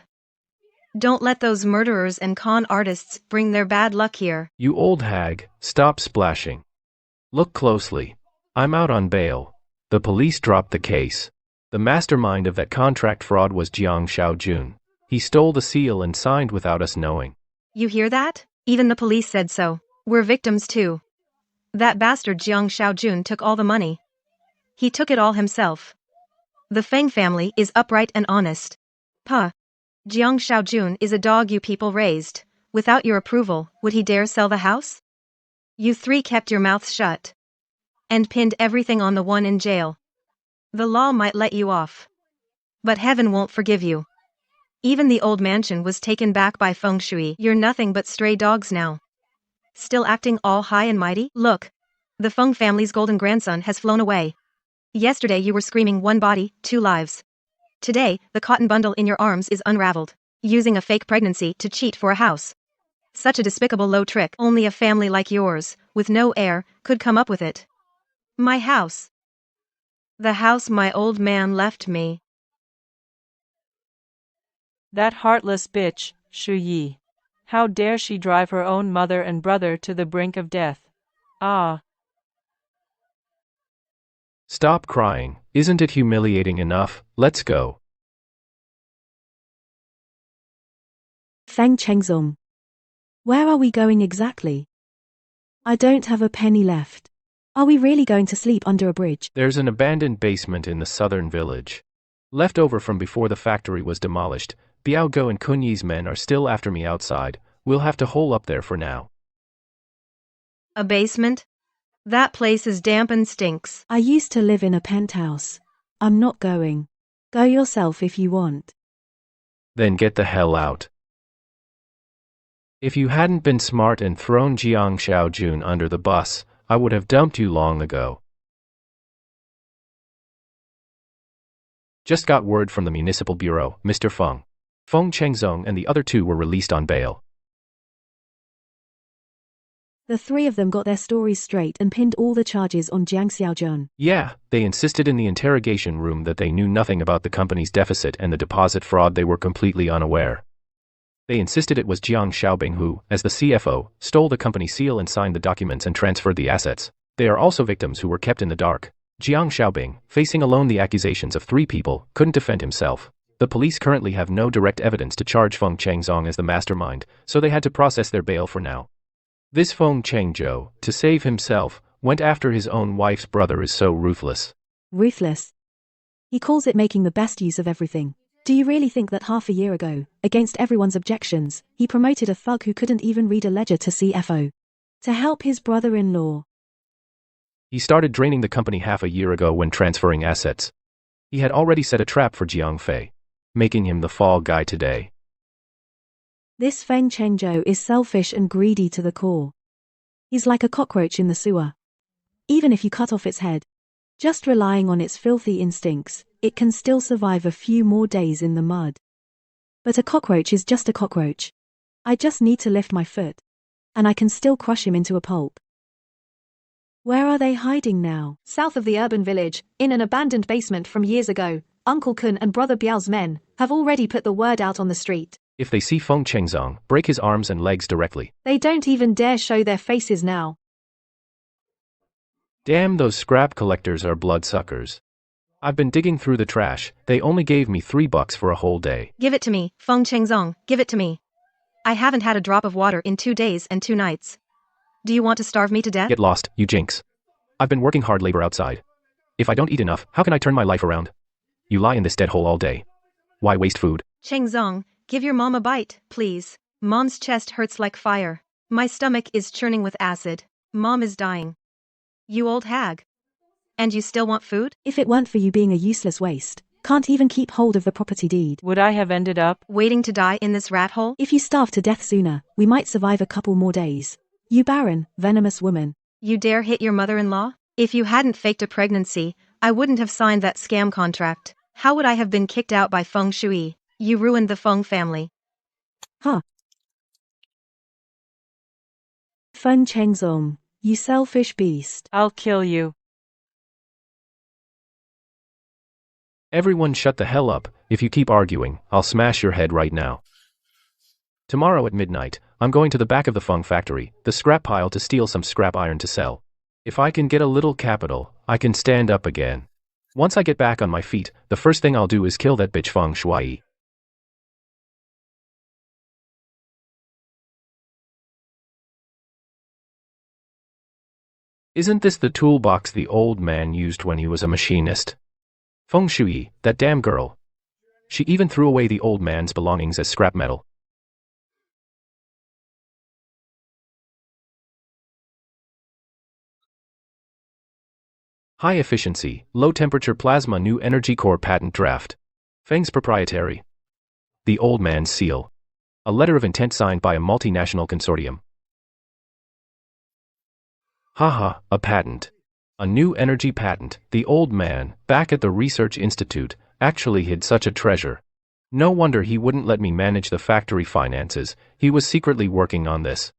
S1: Don't let those murderers and con artists bring their bad luck here.
S6: You old hag, stop splashing. Look closely. I'm out on bail. The police dropped the case. The mastermind of that contract fraud was Jiang Xiaojun. He stole the seal and signed without us knowing.
S1: You hear that? Even the police said so. We're victims too. That bastard Jiang Xiaojun took all the money. He took it all himself. The Feng family is upright and honest. Puh. Jiang Xiaojun is a dog you people raised. Without your approval, would he dare sell the house? You three kept your mouths shut. And pinned everything on the one in jail. The law might let you off. But heaven won't forgive you. Even the old mansion was taken back by feng shui. You're nothing but stray dogs now. Still acting all high and mighty? Look. The Feng family's golden grandson has flown away. Yesterday you were screaming 1 body, 2 lives. Today, the cotton bundle in your arms is unraveled. Using a fake pregnancy to cheat for a house. Such a despicable low trick. Only a family like yours, with no heir, could come up with it. My house. The house my old man left me.
S2: That heartless bitch, Shu Yi. How dare she drive her own mother and brother to the brink of death? Ah.
S6: Stop crying. Isn't it humiliating enough? Let's go.
S4: Feng Chengzong. Where are we going exactly? I don't have a penny left. Are we really going to sleep under a bridge?
S6: There's an abandoned basement in the southern village. Left over from before the factory was demolished. Biao Go and Kun Yi's men are still after me outside. We'll have to hole up there for now.
S1: A basement? That place is damp and stinks.
S4: I used to live in a penthouse. I'm not going. Go yourself if you want.
S6: Then get the hell out. If you hadn't been smart and thrown Jiang Xiaojun under the bus, I would have dumped you long ago. Just got word from the municipal bureau, Mr. Feng. Feng Chengzong and the other 2 were released on bail.
S4: The 3 of them got their stories straight and pinned all the charges on Jiang Xiaojun.
S6: Yeah, they insisted in the interrogation room that they knew nothing about the company's deficit and the deposit fraud. They were completely unaware. They insisted it was Jiang Xiaobing who, as the CFO, stole the company seal and signed the documents and transferred the assets. They are also victims who were kept in the dark. Jiang Xiaobing, facing alone the accusations of 3 people, couldn't defend himself. The police currently have no direct evidence to charge Feng Chengzong as the mastermind, so they had to process their bail for now. This Feng Chengzhou, to save himself, went after his own wife's brother is so ruthless.
S4: Ruthless. He calls it making the best use of everything. Do you really think that half a year ago, against everyone's objections, he promoted a thug who couldn't even read a ledger to CFO? To help his brother-in-law.
S6: He started draining the company half a year ago when transferring assets. He had already set a trap for Jiang Fei, making him the fall guy today.
S4: This Feng Chengzhou is selfish and greedy to the core. He's like a cockroach in the sewer. Even if you cut off its head, just relying on its filthy instincts, it can still survive a few more days in the mud. But a cockroach is just a cockroach. I just need to lift my foot. And I can still crush him into a pulp. Where are they hiding now?
S12: South of the urban village, in an abandoned basement from years ago, Uncle Kun and Brother Biao's men have already put the word out on the street.
S6: If they see Feng Chengzong, break his arms and legs directly.
S12: They don't even dare show their faces now.
S6: Damn, those scrap collectors are bloodsuckers. I've been digging through the trash. They only gave me $3 for a whole day.
S1: Give it to me, Feng Chengzong, give it to me. I haven't had a drop of water in 2 days and 2 nights. Do you want to starve me to death?
S6: Get lost, you jinx. I've been working hard labor outside. If I don't eat enough, how can I turn my life around? You lie in this dead hole all day. Why waste food?
S1: Chengzong, give your mom a bite, please. Mom's chest hurts like fire. My stomach is churning with acid. Mom is dying. You old hag. And you still want food?
S4: If it weren't for you being a useless waste, can't even keep hold of the property deed.
S2: Would I have ended up
S1: waiting to die in this rat hole?
S4: If you starve to death sooner, we might survive a couple more days. You barren, venomous woman.
S1: You dare hit your mother-in-law? If you hadn't faked a pregnancy, I wouldn't have signed that scam contract. How would I have been kicked out by Feng Shui? You ruined the Feng family.
S4: Huh. Feng Chengzong, you selfish beast.
S2: I'll kill you.
S6: Everyone shut the hell up. If you keep arguing, I'll smash your head right now. Tomorrow at midnight, I'm going to the back of the Feng factory, the scrap pile, to steal some scrap iron to sell. If I can get a little capital, I can stand up again. Once I get back on my feet, the first thing I'll do is kill that bitch Feng Shui. Isn't this the toolbox the old man used when he was a machinist? Feng Shui, that damn girl. She even threw away the old man's belongings as scrap metal. High efficiency, low temperature plasma new energy core patent draft. Feng's proprietary. the old man's seal. A letter of intent signed by a multinational consortium. Haha, a patent. A new energy patent. The old man, back at the research institute, actually hid such a treasure. No wonder he wouldn't let me manage the factory finances. He was secretly working on this.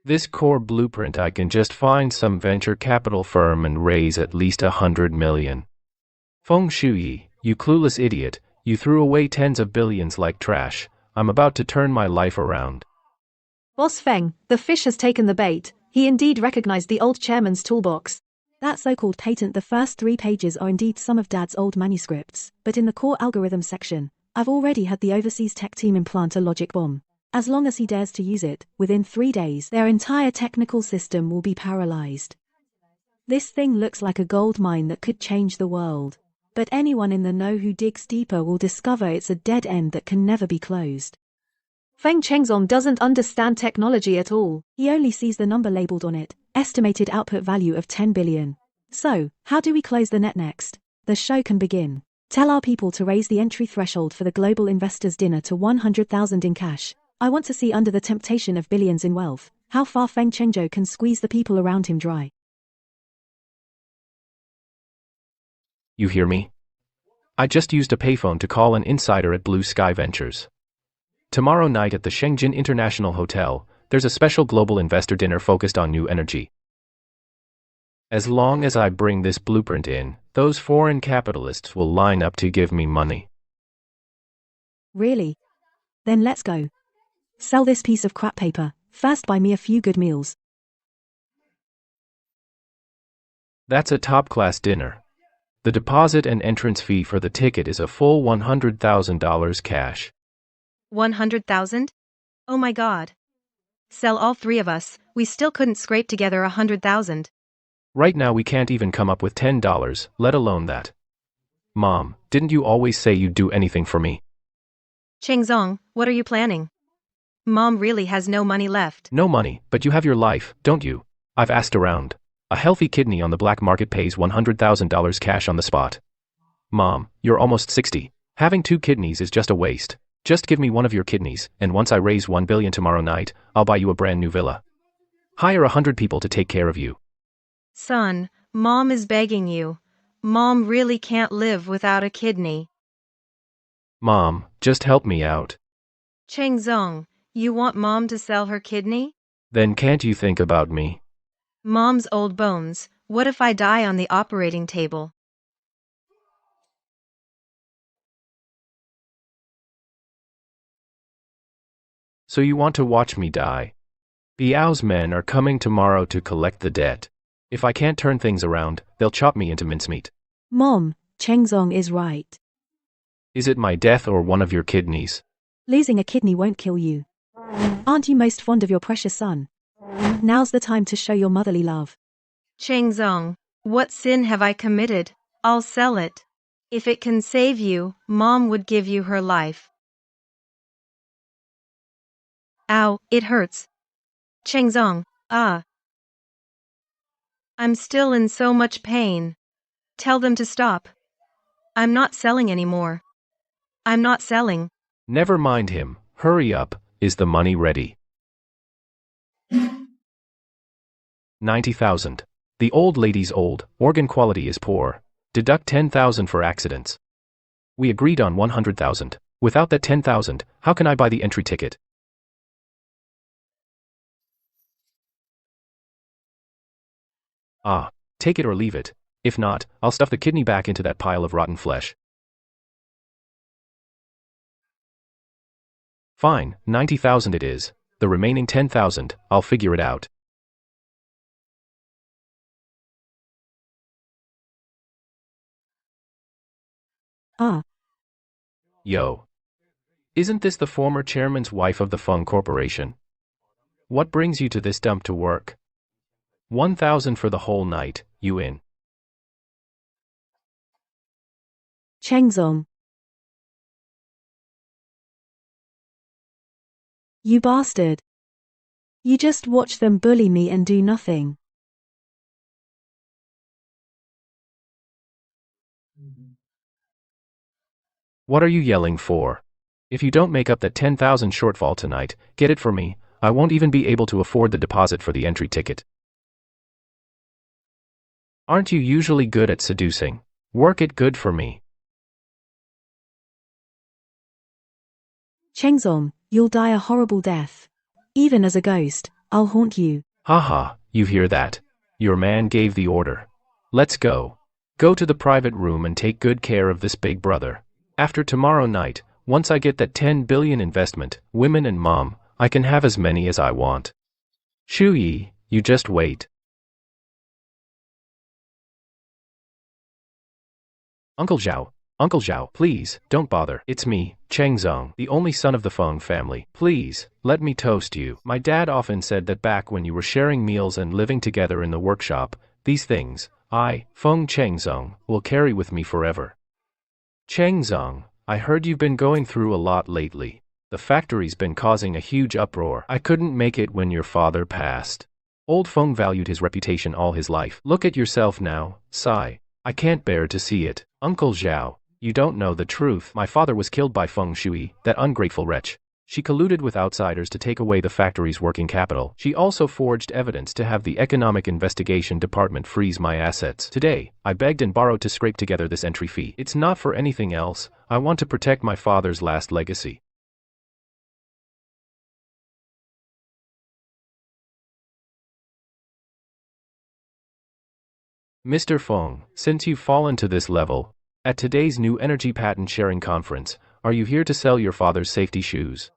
S6: This core blueprint, I can just find some venture capital firm and raise at least 100 million. Feng Shuyi, you clueless idiot, you threw away tens of billions like trash. I'm about to turn my life around.
S12: Boss Feng, the fish has taken the bait. He indeed recognized the old chairman's toolbox.
S4: That so-called patent, the first 3 pages are indeed some of Dad's old manuscripts, but in the core algorithm section, I've already had the overseas tech team implant a logic bomb. As long as he dares to use it, within 3 days their entire technical system will be paralyzed. This thing looks like a gold mine that could change the world. But anyone in the know who digs deeper will discover it's a dead end that can never be closed.
S12: Feng Chengzong doesn't understand technology at all.
S4: He only sees the number labeled on it, estimated output value of 10 billion. So, how do we close the net next? The show can begin. Tell our people to raise the entry threshold for the global investors dinner to 100,000 in cash. I want to see, under the temptation of billions in wealth, how far Feng Chengzhou can squeeze the people around him dry.
S6: You hear me? I just used a payphone to call an insider at Blue Sky Ventures. Tomorrow night at the Shenzhen International Hotel, there's a special global investor dinner focused on new energy. As long as I bring this blueprint in, those foreign capitalists will line up to give me money.
S4: Really? Then let's go. Sell this piece of crap paper. First buy me a few good meals.
S6: That's a top-class dinner. The deposit and entrance fee for the ticket is a full $100,000 cash.
S1: 100,000? Oh my god. Sell all 3 of us, we still couldn't scrape together 100,000.
S6: Right now we can't even come up with $10, let alone that. Mom, didn't you always say you'd do anything for me?
S1: Chengzong, what are you planning? Mom really has no money left.
S6: No money, but you have your life, don't you? I've asked around. A healthy kidney on the black market pays $100,000 cash on the spot. Mom, you're almost 60. Having 2 kidneys is just a waste. Just give me one of your kidneys, and once I raise 1 billion tomorrow night, I'll buy you a brand new villa. Hire 100 people to take care of you.
S1: Son, Mom is begging you. Mom really can't live without a kidney.
S6: Mom, just help me out.
S1: Chengzong, you want Mom to sell her kidney?
S6: Then can't you think about me?
S1: Mom's old bones, what if I die on the operating table?
S6: So you want to watch me die? Biao's men are coming tomorrow to collect the debt. If I can't turn things around, they'll chop me into mincemeat.
S4: Mom, Chengzong is right.
S6: Is it my death or one of your kidneys?
S4: Losing a kidney won't kill you. Aren't you most fond of your precious son? Now's the time to show your motherly love.
S1: Chengzong, what sin have I committed? I'll sell it. If it can save you, Mom would give you her life. Ow, it hurts. Chengzong, ah. I'm still in so much pain. Tell them to stop. I'm not selling anymore. I'm not selling.
S6: Never mind him. Hurry up. Is the money ready? 90,000. The old lady's old, organ quality is poor. Deduct 10,000 for accidents. We agreed on 100,000. Without that 10,000, how can I buy the entry ticket? Ah, take it or leave it. If not, I'll stuff the kidney back into that pile of rotten flesh. Fine, 90,000 it is. The remaining 10,000, I'll figure it out.
S4: Ah.
S6: Yo. Isn't this the former chairman's wife of the Feng Corporation? What brings you to this dump to work? 1,000 for the whole night, you in?
S4: Chengzong. You bastard. You just watch them bully me and do nothing.
S6: What are you yelling for? If you don't make up that 10,000 shortfall tonight, get it for me. I won't even be able to afford the deposit for the entry ticket. Aren't you usually good at seducing? Work it good for me.
S4: Chengzong, you'll die a horrible death. Even as a ghost, I'll haunt you.
S6: Haha, you hear that? Your man gave the order. Let's go. Go to the private room and take good care of this big brother. After tomorrow night, once I get that 10 billion investment, women and mom, I can have as many as I want. Shu Yi, you just wait. Uncle Zhao, please, don't bother. It's me, Chengzong, the only son of the Feng family. Please, let me toast you. My dad often said that back when you were sharing meals and living together in the workshop, these things, I, Feng Chengzong, will carry with me forever. Chengzong, I heard you've been going through a lot lately. The factory's been causing a huge uproar. I couldn't make it when your father passed. Old Feng valued his reputation all his life. Look at yourself now, sigh. I can't bear to see it. Uncle Zhao, you don't know the truth. My father was killed by Feng Shui, that ungrateful wretch. She colluded with outsiders to take away the factory's working capital. She also forged evidence to have the Economic Investigation Department freeze my assets. Today, I begged and borrowed to scrape together this entry fee. It's not for anything else. I want to protect my father's last legacy. Mr. Feng, since you've fallen to this level, at today's new energy patent sharing conference, are you here to sell your father's safety shoes?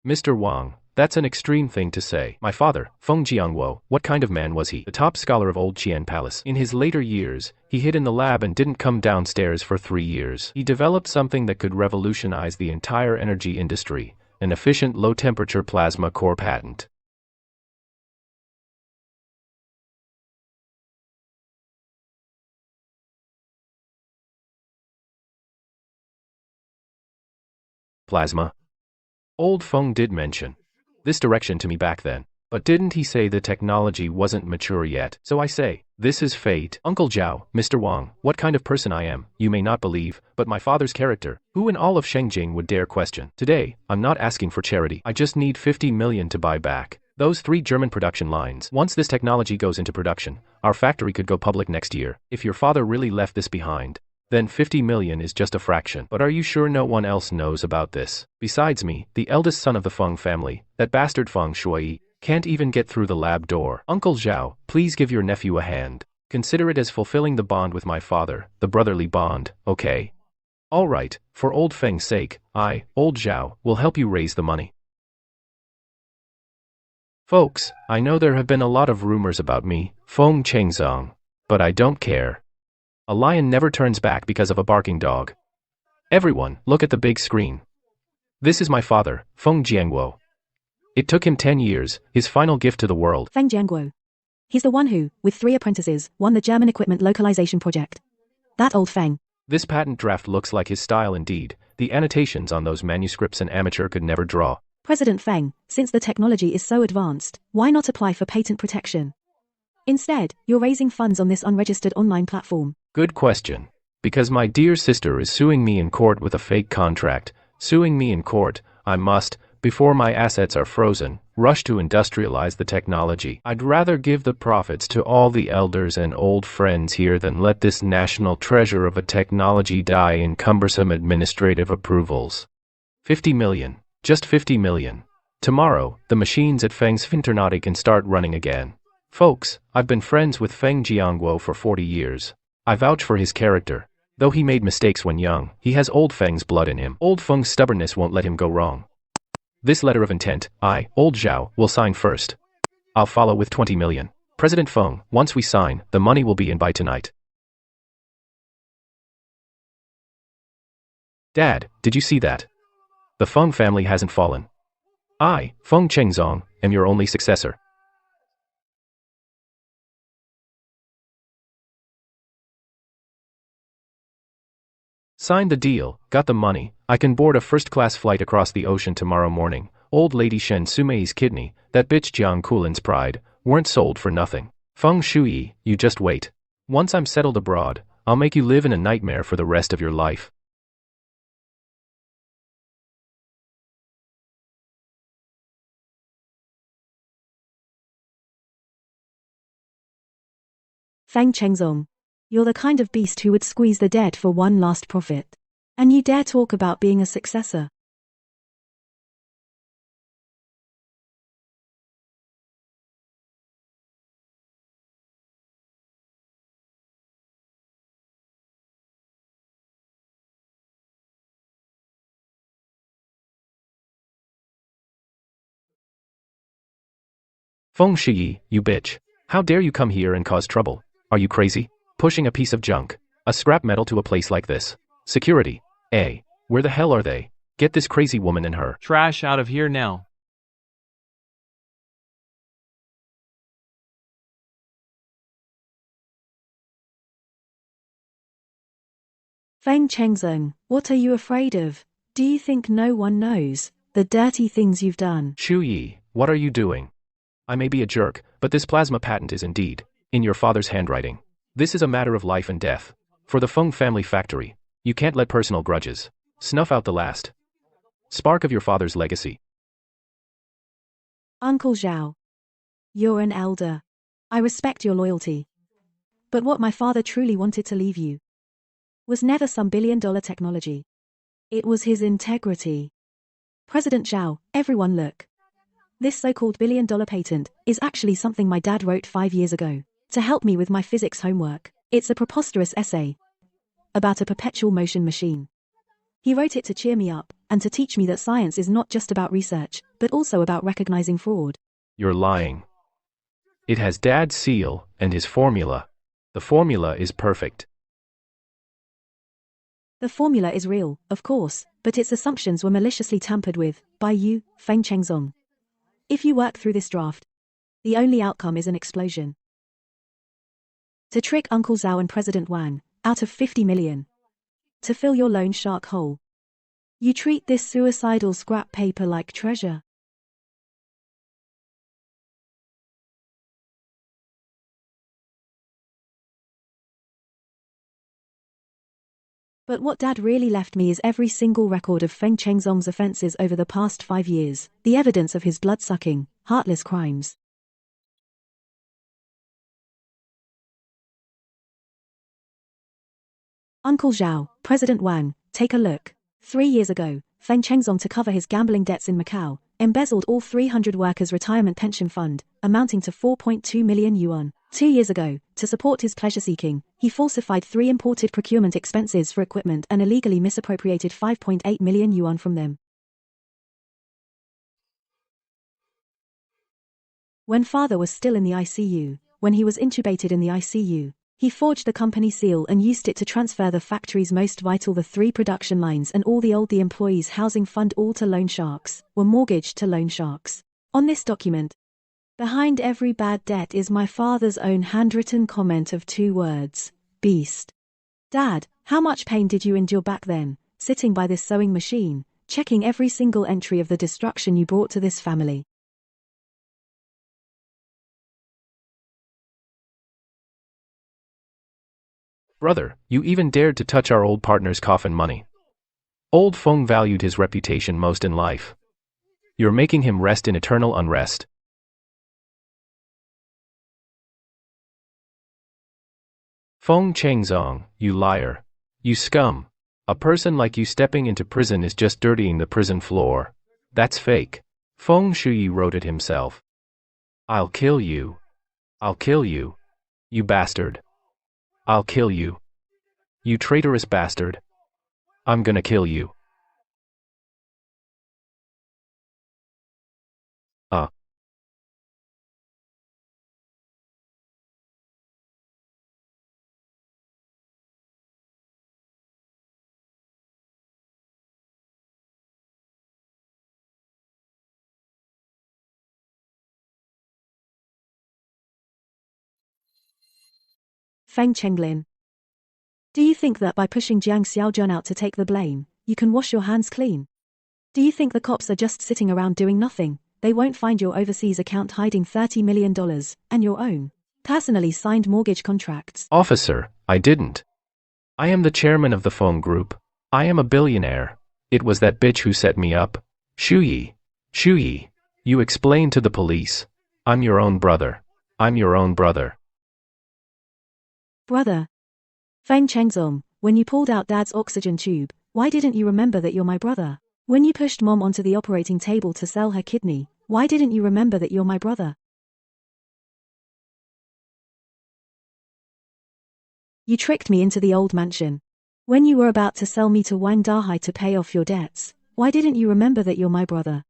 S6: Mr. Wang, that's an extreme thing to say. My father, Feng Jiangwo, what kind of man was he? The top scholar of Old Qian Palace. In his later years, he hid in the lab and didn't come downstairs for 3 years. He developed something that could revolutionize the entire energy industry, an efficient low-temperature plasma core patent. Plasma? Old Feng did mention this direction to me back then, but didn't he say the technology wasn't mature yet? So I say, this is fate. Uncle Zhao, Mr. Wang, what kind of person I am, you may not believe, but my father's character, who in all of Shengjing would dare question? Today, I'm not asking for charity. I just need 50 million to buy back those 3 German production lines. Once this technology goes into production, our factory could go public next year. If your father really left this behind, then 50 million is just a fraction. But are you sure no one else knows about this? Besides me, the eldest son of the Feng family, that bastard Feng Shui, can't even get through the lab door. Uncle Zhao, please give your nephew a hand. Consider it as fulfilling the bond with my father, the brotherly bond, okay? Alright, for old Feng's sake, I, old Zhao, will help you raise the money. Folks, I know there have been a lot of rumors about me, Feng Chengzong, but I don't care. A lion never turns back because of a barking dog. Everyone, look at the big screen. This is my father, Feng Jiangwo. It took him 10 years, his final gift to the world.
S3: Feng Jiangguo. He's the one who, with 3 apprentices, won the German equipment localization project. That old Feng.
S6: This patent draft looks like his style indeed. The annotations on those manuscripts an amateur could never draw.
S3: President Feng, since the technology is so advanced, why not apply for patent protection? Instead, you're raising funds on this unregistered online platform.
S6: Good question. Because my dear sister is suing me in court with a fake contract. Suing me in court, I must, before my assets are frozen, rush to industrialize the technology. I'd rather give the profits to all the elders and old friends here than let this national treasure of a technology die in cumbersome administrative approvals. 50 million. Just 50 million. Tomorrow, the machines at Feng's Finternautic can start running again. Folks, I've been friends with Feng Jiangguo for 40 years. I vouch for his character. Though he made mistakes when young, he has old Feng's blood in him. Old Feng's stubbornness won't let him go wrong. This letter of intent, I, old Zhao, will sign first. I'll follow with 20 million. President Feng, once we sign, the money will be in by tonight. Dad, did you see that? The Feng family hasn't fallen. I, Feng Chengzong, am your only successor. Signed the deal, got the money, I can board a first-class flight across the ocean tomorrow morning. Old lady Shen Sumei's kidney, that bitch Jiang Kulin's pride, weren't sold for nothing. Feng Shui, you just wait. Once I'm settled abroad, I'll make you live in a nightmare for the rest of your life.
S4: Feng Chengzong. You're the kind of beast who would squeeze the dead for one last profit. And you dare talk about being a successor.
S6: Feng Shiyi, you bitch. How dare you come here and cause trouble? Are you crazy? Pushing a piece of junk, a scrap metal to a place like this. Security. Where the hell are they? Get this crazy woman and her
S13: trash out of here now.
S4: Feng Chengzong, what are you afraid of? Do you think no one knows the dirty things you've done?
S6: Shu Yi, what are you doing? I may be a jerk, but this plasma patent is indeed in your father's handwriting. This is a matter of life and death. For the Feng family factory, you can't let personal grudges snuff out the last spark of your father's legacy.
S4: Uncle Zhao, you're an elder. I respect your loyalty. But what my father truly wanted to leave you was never some billion-dollar technology. It was his integrity. President Zhao, everyone look. This so-called billion-dollar patent is actually something my dad wrote 5 years ago to help me with my physics homework. It's a preposterous essay about a perpetual motion machine. He wrote it to cheer me up and to teach me that science is not just about research, but also about recognizing fraud.
S6: You're lying. It has Dad's seal and his formula. The formula is perfect.
S4: The formula is real, of course, but its assumptions were maliciously tampered with by you, Feng Chengzong. If you work through this draft, the only outcome is an explosion. To trick Uncle Zhao and President Wang out of 50 million. To fill your loan shark hole. You treat this suicidal scrap paper like treasure. But what Dad really left me is every single record of Feng Chengzong's offenses over the past 5 years, the evidence of his blood-sucking, heartless crimes. Uncle Zhao, President Wang, take a look. 3 years ago, Feng Chengzong, to cover his gambling debts in Macau, embezzled all 300 workers' retirement pension fund, amounting to 4.2 million yuan. 2 years ago, to support his pleasure-seeking, he falsified 3 imported procurement expenses for equipment and illegally misappropriated 5.8 million yuan from them. When father was still in the ICU, when he was intubated in the ICU, he forged the company seal and used it to transfer the factory's most vital, the 3 production lines and all the employees' housing fund, all to loan sharks, were mortgaged to loan sharks. On this document, behind every bad debt is my father's own handwritten comment of 2 words, beast. Dad, how much pain did you endure back then, sitting by this sewing machine, checking every single entry of the destruction you brought to this family?
S6: Brother, you even dared to touch our old partner's coffin money. Old Feng valued his reputation most in life. You're making him rest in eternal unrest. Feng Chengzong, you liar. You scum. A person like you stepping into prison is just dirtying the prison floor. That's fake. Feng Shuyi wrote it himself. I'll kill you. I'll kill you. You bastard. I'll kill you. You traitorous bastard. I'm gonna kill you.
S4: Feng Chenglin. Do you think that by pushing Jiang Xiaojun out to take the blame, you can wash your hands clean? Do you think the cops are just sitting around doing nothing? They won't find your overseas account hiding $30 million, and your own personally signed mortgage contracts.
S6: Officer, I didn't. I am the chairman of the Feng Group. I am a billionaire. It was that bitch who set me up. Shuyi, you explain to the police. I'm your own brother. I'm your own brother.
S4: Brother. Feng Chengzong, when you pulled out Dad's oxygen tube, why didn't you remember that you're my brother? When you pushed Mom onto the operating table to sell her kidney, why didn't you remember that you're my brother? You tricked me into the old mansion. When you were about to sell me to Wang Dahai to pay off your debts, why didn't you remember that you're my brother?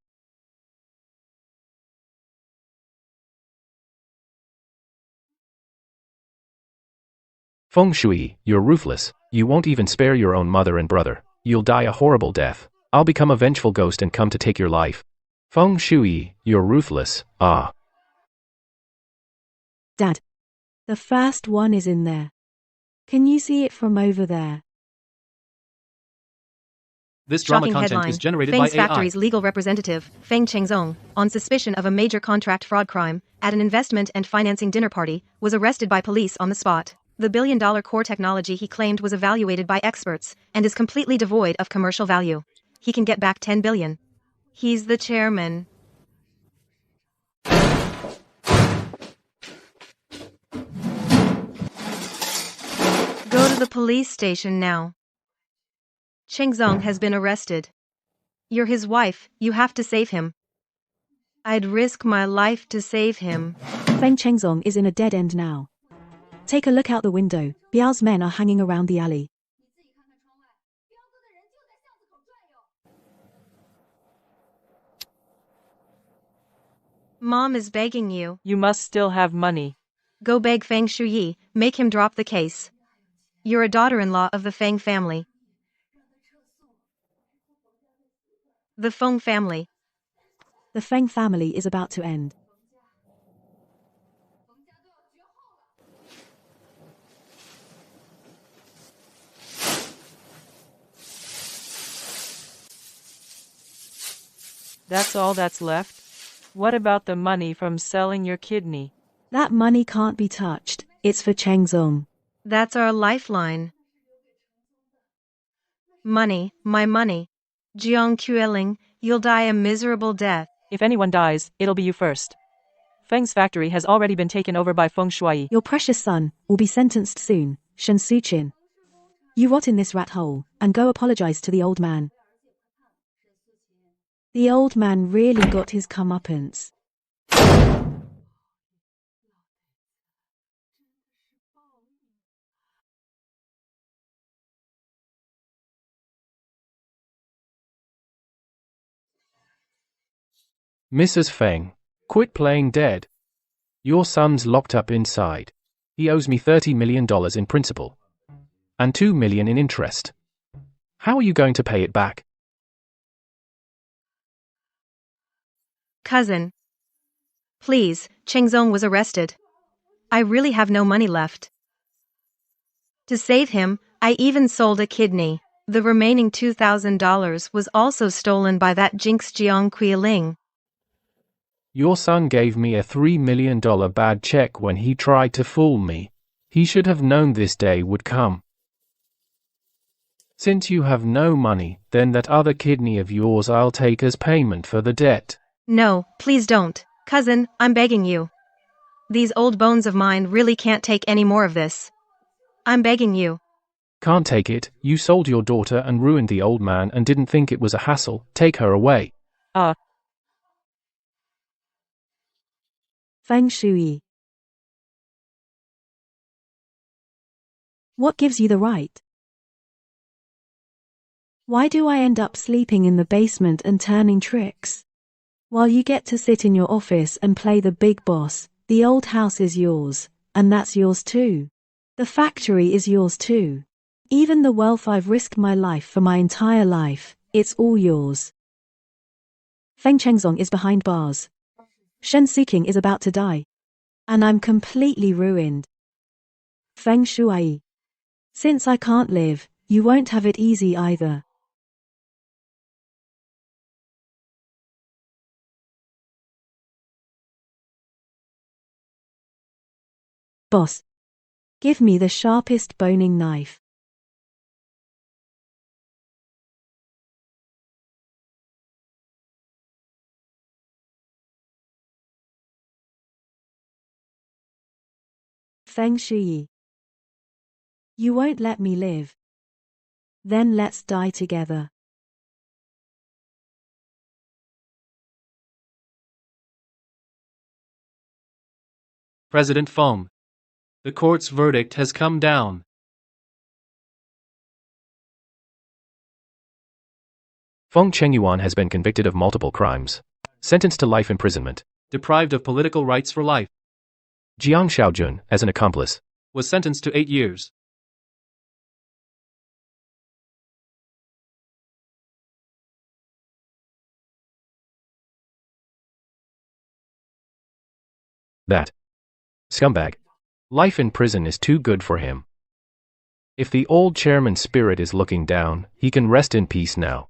S6: Feng Shui, you're ruthless. You won't even spare your own mother and brother. You'll die a horrible death. I'll become a vengeful ghost and come to take your life. Feng Shui, you're ruthless. Ah.
S4: Dad. The first one is in there. Can you see it from over there?
S9: This drama
S1: Shocking
S9: content
S1: headline.
S9: is generated
S1: Feng's
S9: by AI.
S1: Factory's legal representative, Feng Chengzong, on suspicion of a major contract fraud crime at an investment and financing dinner party, was arrested by police on the spot. The billion-dollar core technology he claimed was evaluated by experts and is completely devoid of commercial value. He can get back 10 billion. He's the chairman. Go to the police station now. Chengzong has been arrested. You're his wife, you have to save him. I'd risk my life to save him.
S4: Feng Chengzong is in a dead end now. Take a look out the window, Biao's men are hanging around the alley.
S1: Mom is begging you.
S2: You must still have money.
S1: Go beg Feng Shuyi, make him drop the case. You're a daughter-in-law of the Feng family. The Feng family.
S4: The Feng family is about to end.
S2: That's all that's left? What about the money from selling your kidney?
S4: That money can't be touched, it's for Chengzong.
S1: That's our lifeline. Money, my money. Jiang Kueling, you'll die a miserable death.
S2: If anyone dies, it'll be you first. Feng's factory has already been taken over by Feng Shui.
S4: Your precious son will be sentenced soon, Shen Suqin. You rot in this rat hole, and go apologize to the old man. The old man really got his comeuppance.
S6: Mrs. Feng, quit playing dead. Your son's locked up inside. He owes me $30 million in principal. And $2 million in interest. How are you going to pay it back?
S1: Cousin. Please, Chengzong was arrested. I really have no money left. To save him, I even sold a kidney. The remaining $2,000 was also stolen by that jinx Jiang Kuiling.
S6: Your son gave me a $3 million bad check when he tried to fool me. He should have known this day would come. Since you have no money, then that other kidney of yours I'll take as payment for the debt.
S1: No, please don't. Cousin, I'm begging you. These old bones of mine really can't take any more of this. I'm begging you.
S6: Can't take it. You sold your daughter and ruined the old man and didn't think it was a hassle. Take her away.
S4: Feng Shui. What gives you the right? Why do I end up sleeping in the basement and turning tricks? While you get to sit in your office and play the big boss, the old house is yours, and that's yours too. The factory is yours too. Even the wealth I've risked my life for my entire life, it's all yours. Feng Chengzong is behind bars. Shen Suqing is about to die. And I'm completely ruined. Feng Shui. Since I can't live, you won't have it easy either. Boss. Give me the sharpest boning knife. Feng Shui. You won't let me live. Then let's die together.
S9: President Feng. The court's verdict has come down.
S6: Feng Chengyuan has been convicted of multiple crimes. Sentenced to life imprisonment.
S9: Deprived of political rights for life.
S6: Jiang Xiaojun, as an accomplice,
S9: Was sentenced to 8 years.
S6: That scumbag. Life in prison is too good for him. If the old chairman's spirit is looking down, he can rest in peace now.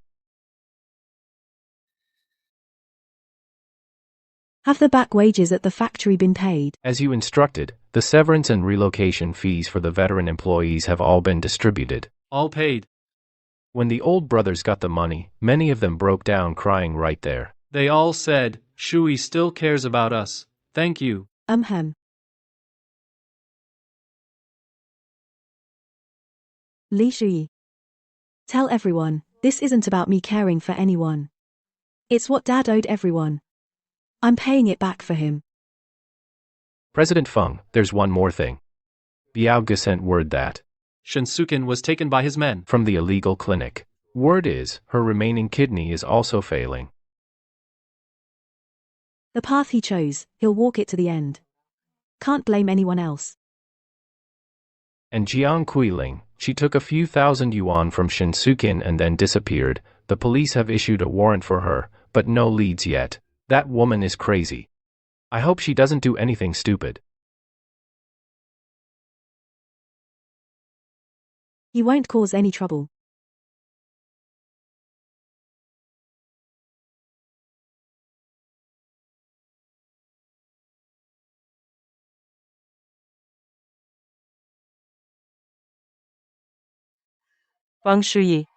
S4: Have the back wages at the factory been paid?
S6: As you instructed, the severance and relocation fees for the veteran employees have all been distributed.
S9: All paid.
S6: When the old brothers got the money, many of them broke down crying right there.
S9: They all said, Shui still cares about us. Thank you.
S4: Li Shui. Tell everyone, this isn't about me caring for anyone. It's what Dad owed everyone. I'm paying it back for him.
S6: President Feng, there's one more thing. Biao Ge sent word that
S9: Shen Sukin was taken by his men
S6: from the illegal clinic. Word is, her remaining kidney is also failing.
S4: The path he chose, he'll walk it to the end. Can't blame anyone else.
S6: And Jiang Kuiling, she took a few thousand yuan from Shen Sukin and then disappeared. The police have issued a warrant for her, but no leads yet. That woman is crazy. I hope she doesn't do anything stupid.
S4: He won't cause any trouble.
S2: Feng Shui.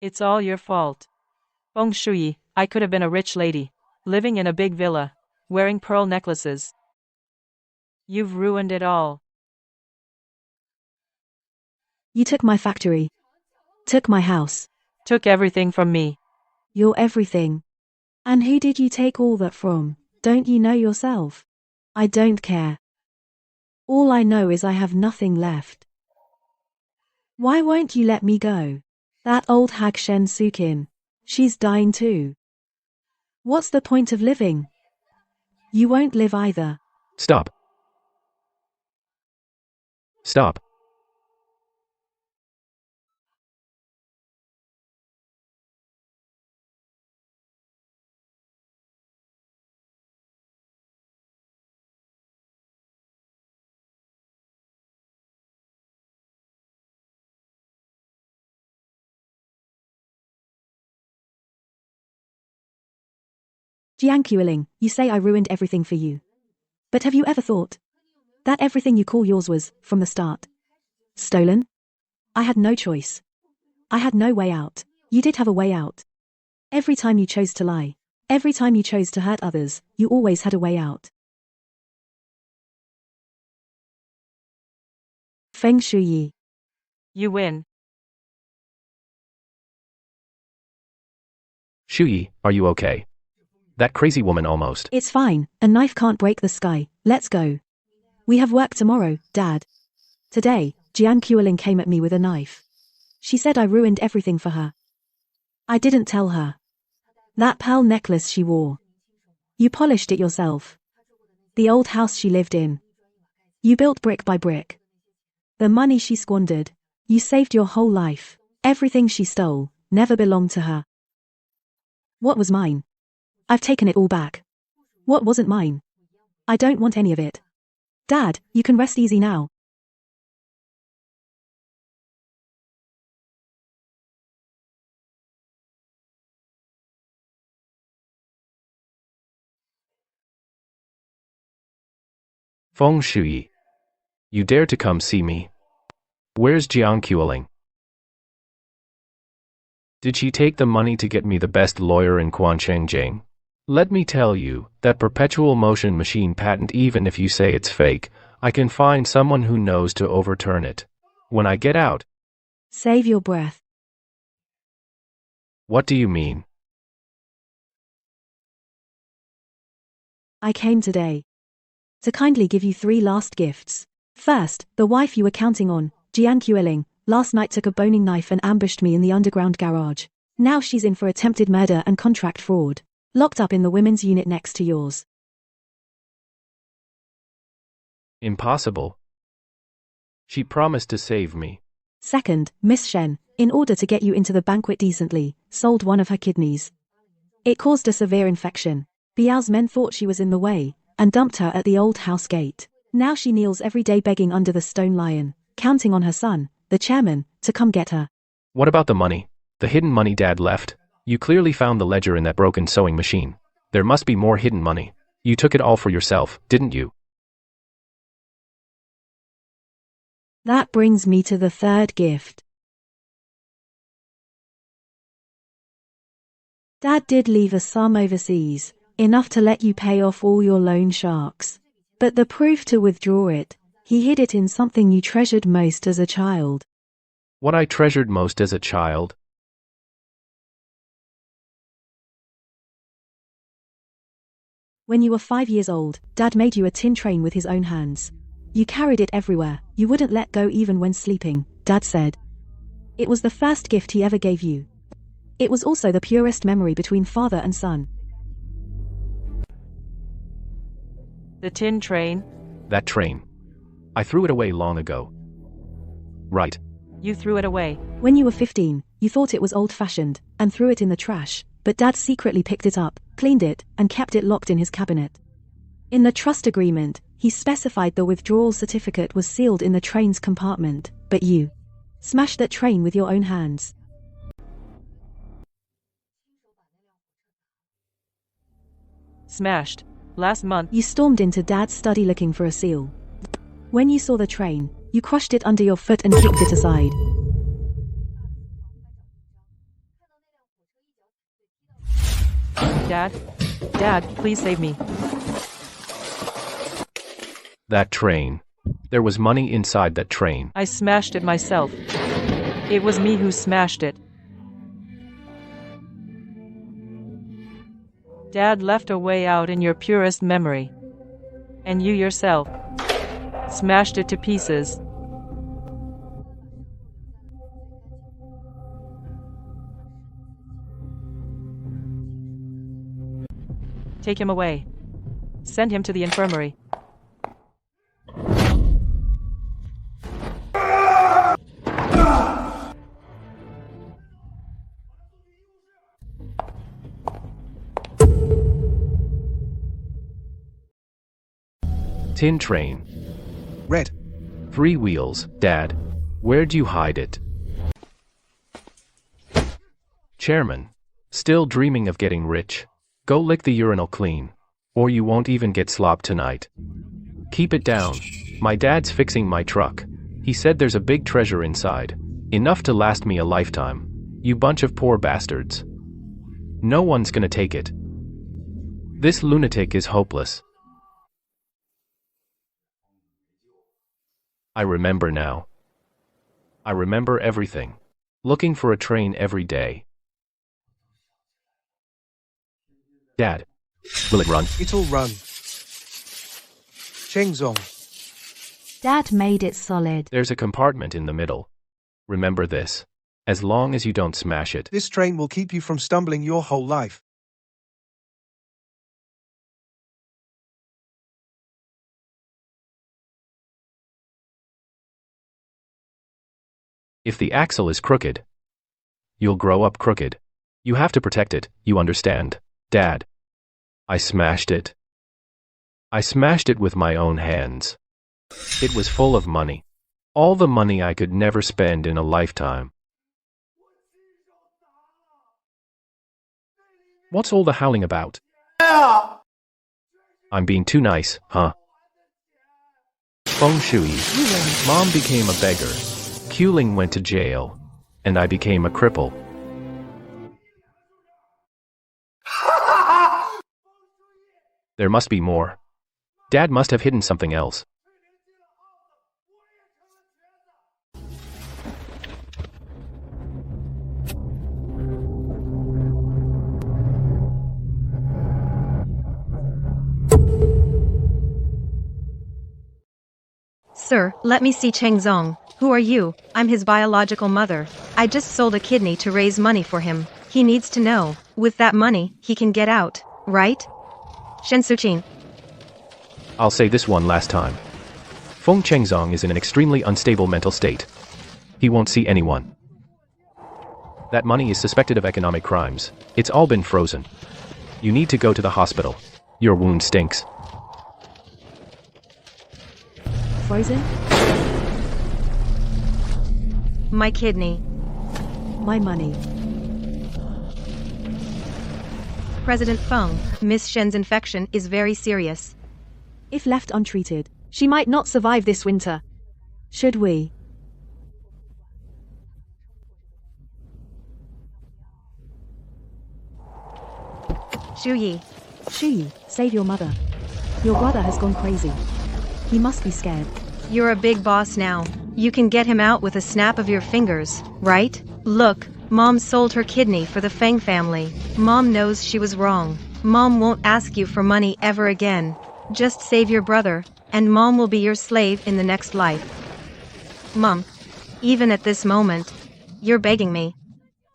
S2: It's all your fault. Feng Shui, I could have been a rich lady, living in a big villa, wearing pearl necklaces. You've ruined it all.
S4: You took my factory. Took my house.
S2: Took everything from me.
S4: You're everything. And who did you take all that from? Don't you know yourself? I don't care. All I know is I have nothing left. Why won't you let me go? That old hag Shen Sukin. She's dying too. What's the point of living? You won't live either.
S6: Stop. Stop.
S4: Jiang Qiuling, you say I ruined everything for you. But have you ever thought that everything you call yours was, from the start, stolen? I had no choice. I had no way out. You did have a way out. Every time you chose to lie, every time you chose to hurt others, you always had a way out. Feng Shui.
S2: You win.
S6: Shuyi, are you okay? That crazy woman almost.
S4: It's fine, a knife can't break the sky, let's go. We have work tomorrow, Dad. Today, Jiang Qiuling came at me with a knife. She said I ruined everything for her. I didn't tell her. That pearl necklace she wore. You polished it yourself. The old house she lived in. You built brick by brick. The money she squandered. You saved your whole life. Everything she stole, never belonged to her. What was mine? I've taken it all back. What wasn't mine? I don't want any of it. Dad, you can rest easy now.
S6: Feng Shui. You dare to come see me? Where's Jiang Qiuling? Did she take the money to get me the best lawyer in Quanshengjiang? Let me tell you, that perpetual motion machine patent, even if you say it's fake, I can find someone who knows to overturn it. When I get out.
S4: Save your breath.
S6: What do you mean?
S4: I came today to kindly give you 3 last gifts. First, the wife you were counting on, Jian Qiuling, last night took a boning knife and ambushed me in the underground garage. Now she's in for attempted murder and contract fraud, locked up in the women's unit next to yours.
S6: Impossible. She promised to save me.
S4: Second, Miss Shen, in order to get you into the banquet decently, sold one of her kidneys. It caused a severe infection. Biao's men thought she was in the way, and dumped her at the old house gate. Now she kneels every day begging under the stone lion, counting on her son, the chairman, to come get her.
S6: What about the money? The hidden money Dad left? You clearly found the ledger in that broken sewing machine. There must be more hidden money. You took it all for yourself, didn't you?
S4: That brings me to the third gift. Dad did leave a sum overseas, enough to let you pay off all your loan sharks. But the proof to withdraw it, he hid it in something you treasured most as a child.
S6: What I treasured most as a child?
S4: When you were 5 years old, Dad made you a tin train with his own hands. You carried it everywhere, you wouldn't let go even when sleeping, Dad said. It was the first gift he ever gave you. It was also the purest memory between father and son.
S2: The tin train?
S6: That train. I threw it away long ago. Right.
S2: You threw it away.
S4: When you were 15, you thought it was old-fashioned, and threw it in the trash, but Dad secretly picked it up, cleaned it, and kept it locked in his cabinet. In the trust agreement, he specified the withdrawal certificate was sealed in the train's compartment, but you smashed that train with your own hands.
S2: Smashed. Last month.
S4: You stormed into Dad's study looking for a seal. When you saw the train, you crushed it under your foot and kicked it aside.
S2: Dad, please save me.
S6: That train. There was money inside that train.
S2: I smashed it myself. It was me who smashed it. Dad left a way out in your purest memory. And you yourself smashed it to pieces. Take him away. Send him to the infirmary.
S6: Tin train.
S5: Red.
S6: 3 wheels, Dad. Where'd you hide it? Chairman. Still dreaming of getting rich? Go lick the urinal clean. Or you won't even get slop tonight. Keep it down. My dad's fixing my truck. He said there's a big treasure inside. Enough to last me a lifetime. You bunch of poor bastards. No one's gonna take it. This lunatic is hopeless. I remember now. I remember everything. Looking for a train every day. Dad, will it run?
S5: It'll run. Chengzong.
S4: Dad made it solid.
S6: There's a compartment in the middle. Remember this. As long as you don't smash it.
S5: This train will keep you from stumbling your whole life.
S6: If the axle is crooked, you'll grow up crooked. You have to protect it, you understand, Dad. I smashed it. I smashed it with my own hands. It was full of money. All the money I could never spend in a lifetime. What's all the howling about? I'm being too nice, huh? Feng Shui. Mom became a beggar. Qiuling went to jail. And I became a cripple. There must be more. Dad must have hidden something else.
S1: Sir, let me see Cheng Zong. Who are you? I'm his biological mother. I just sold a kidney to raise money for him. He needs to know. With that money, he can get out, right? Shen Suqing.
S6: I'll say this one last time. Feng Chengzong is in an extremely unstable mental state. He won't see anyone. That money is suspected of economic crimes. It's all been frozen. You need to go to the hospital. Your wound stinks.
S4: Frozen?
S1: My kidney.
S4: My money.
S1: President Feng, Miss Shen's infection is very serious.
S4: If left untreated,
S12: She might not survive this winter.
S4: should we?
S1: Xu Yi.
S4: Shuyi, save your mother. Your brother has gone crazy. He must be scared.
S1: You're a big boss now. You can get him out with a snap of your fingers, right? Look, Mom sold her kidney for the Feng family. Mom knows she was wrong. Mom won't ask you for money ever again. Just save your brother, and Mom will be your slave in the next life. Mom, even at this moment, you're begging me.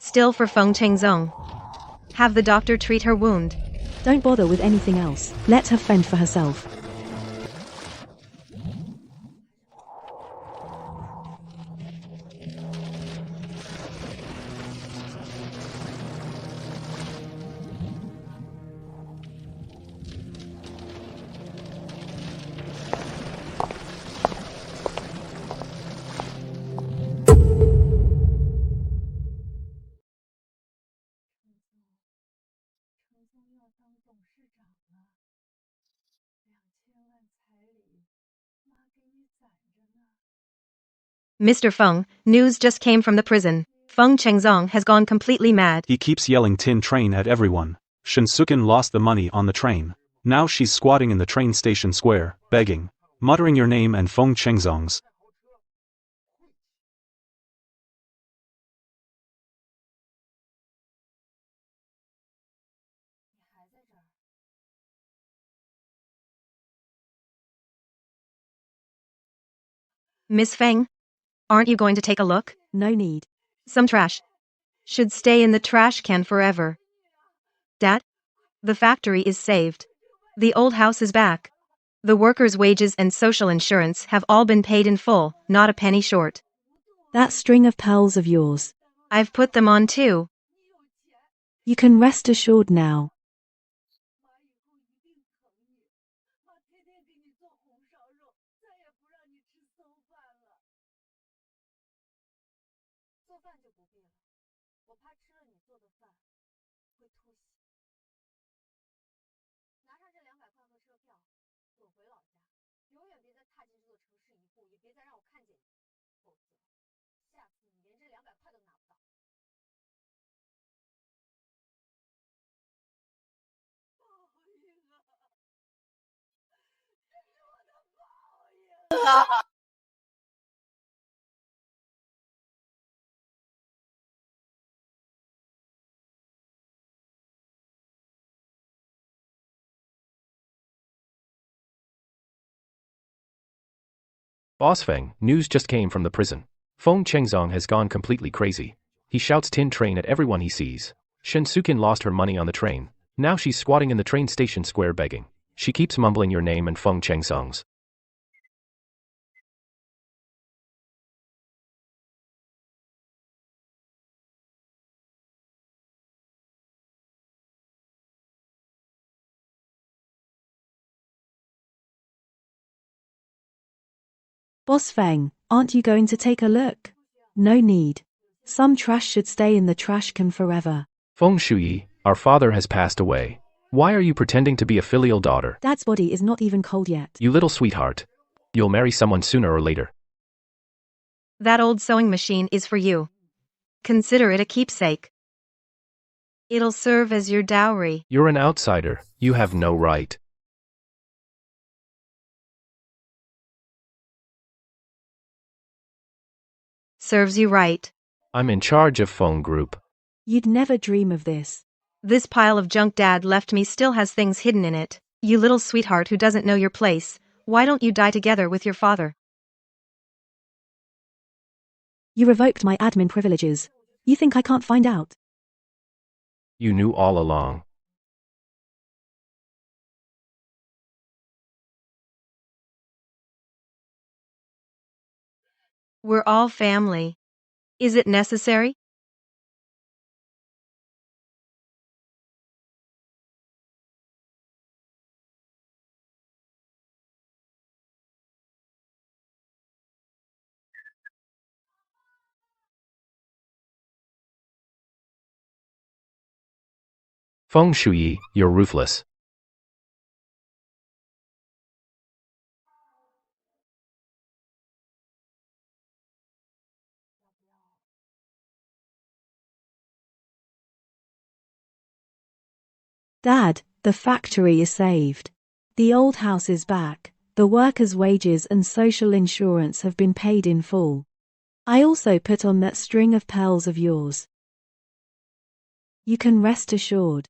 S1: Still for Feng Chengzong. Have the doctor treat her wound.
S4: Don't bother with anything else. Let her fend for herself.
S1: Mr. Feng, news just came from the prison. Feng Chengzong has gone completely mad.
S13: He keeps yelling tin train at everyone. Shen Sukin lost the money on the train. Now she's squatting in the train station square, begging, muttering your name and Feng Chengzong's.
S1: Miss Feng? Aren't you going to take a look?
S4: No need.
S1: Some trash. Should stay in the trash can forever. Dad? The factory is saved. The old house is back. The workers' wages and social insurance have all been paid in full, not a penny short.
S4: That string of pearls of yours.
S1: I've put them on too.
S4: You can rest assured now.
S6: Boss Feng, news just came from the prison. Feng Chengzong has gone completely crazy. He shouts tin train at everyone he sees. Shen Sukin lost her money on the train. Now she's squatting in the train station square begging. She keeps mumbling your name and Feng Chengzong's.
S4: Boss Feng, aren't you going to take a look? No need. Some trash should stay in the trash can forever.
S6: Feng Shuyi, our father has passed away. Why are you pretending to be a filial daughter?
S4: Dad's body is not even cold yet.
S6: You little sweetheart. You'll marry someone sooner or later.
S1: That old sewing machine is for you. Consider it a keepsake. It'll serve as your dowry.
S6: You're an outsider. You have no right.
S1: Serves you right.
S6: I'm in charge of Feng Group.
S4: You'd never dream of this.
S1: This pile of junk Dad left me still has things hidden in it. You little sweetheart who doesn't know your place, why don't you die together with your father?
S4: You revoked my admin privileges. You think I can't find out?
S6: You knew all along.
S1: We're all family. Is it necessary?
S6: Feng Shuyi, you're ruthless.
S4: Dad, the factory is saved. The old house is back. The workers' wages and social insurance have been paid in full. I also put on that string of pearls of yours. You can rest assured.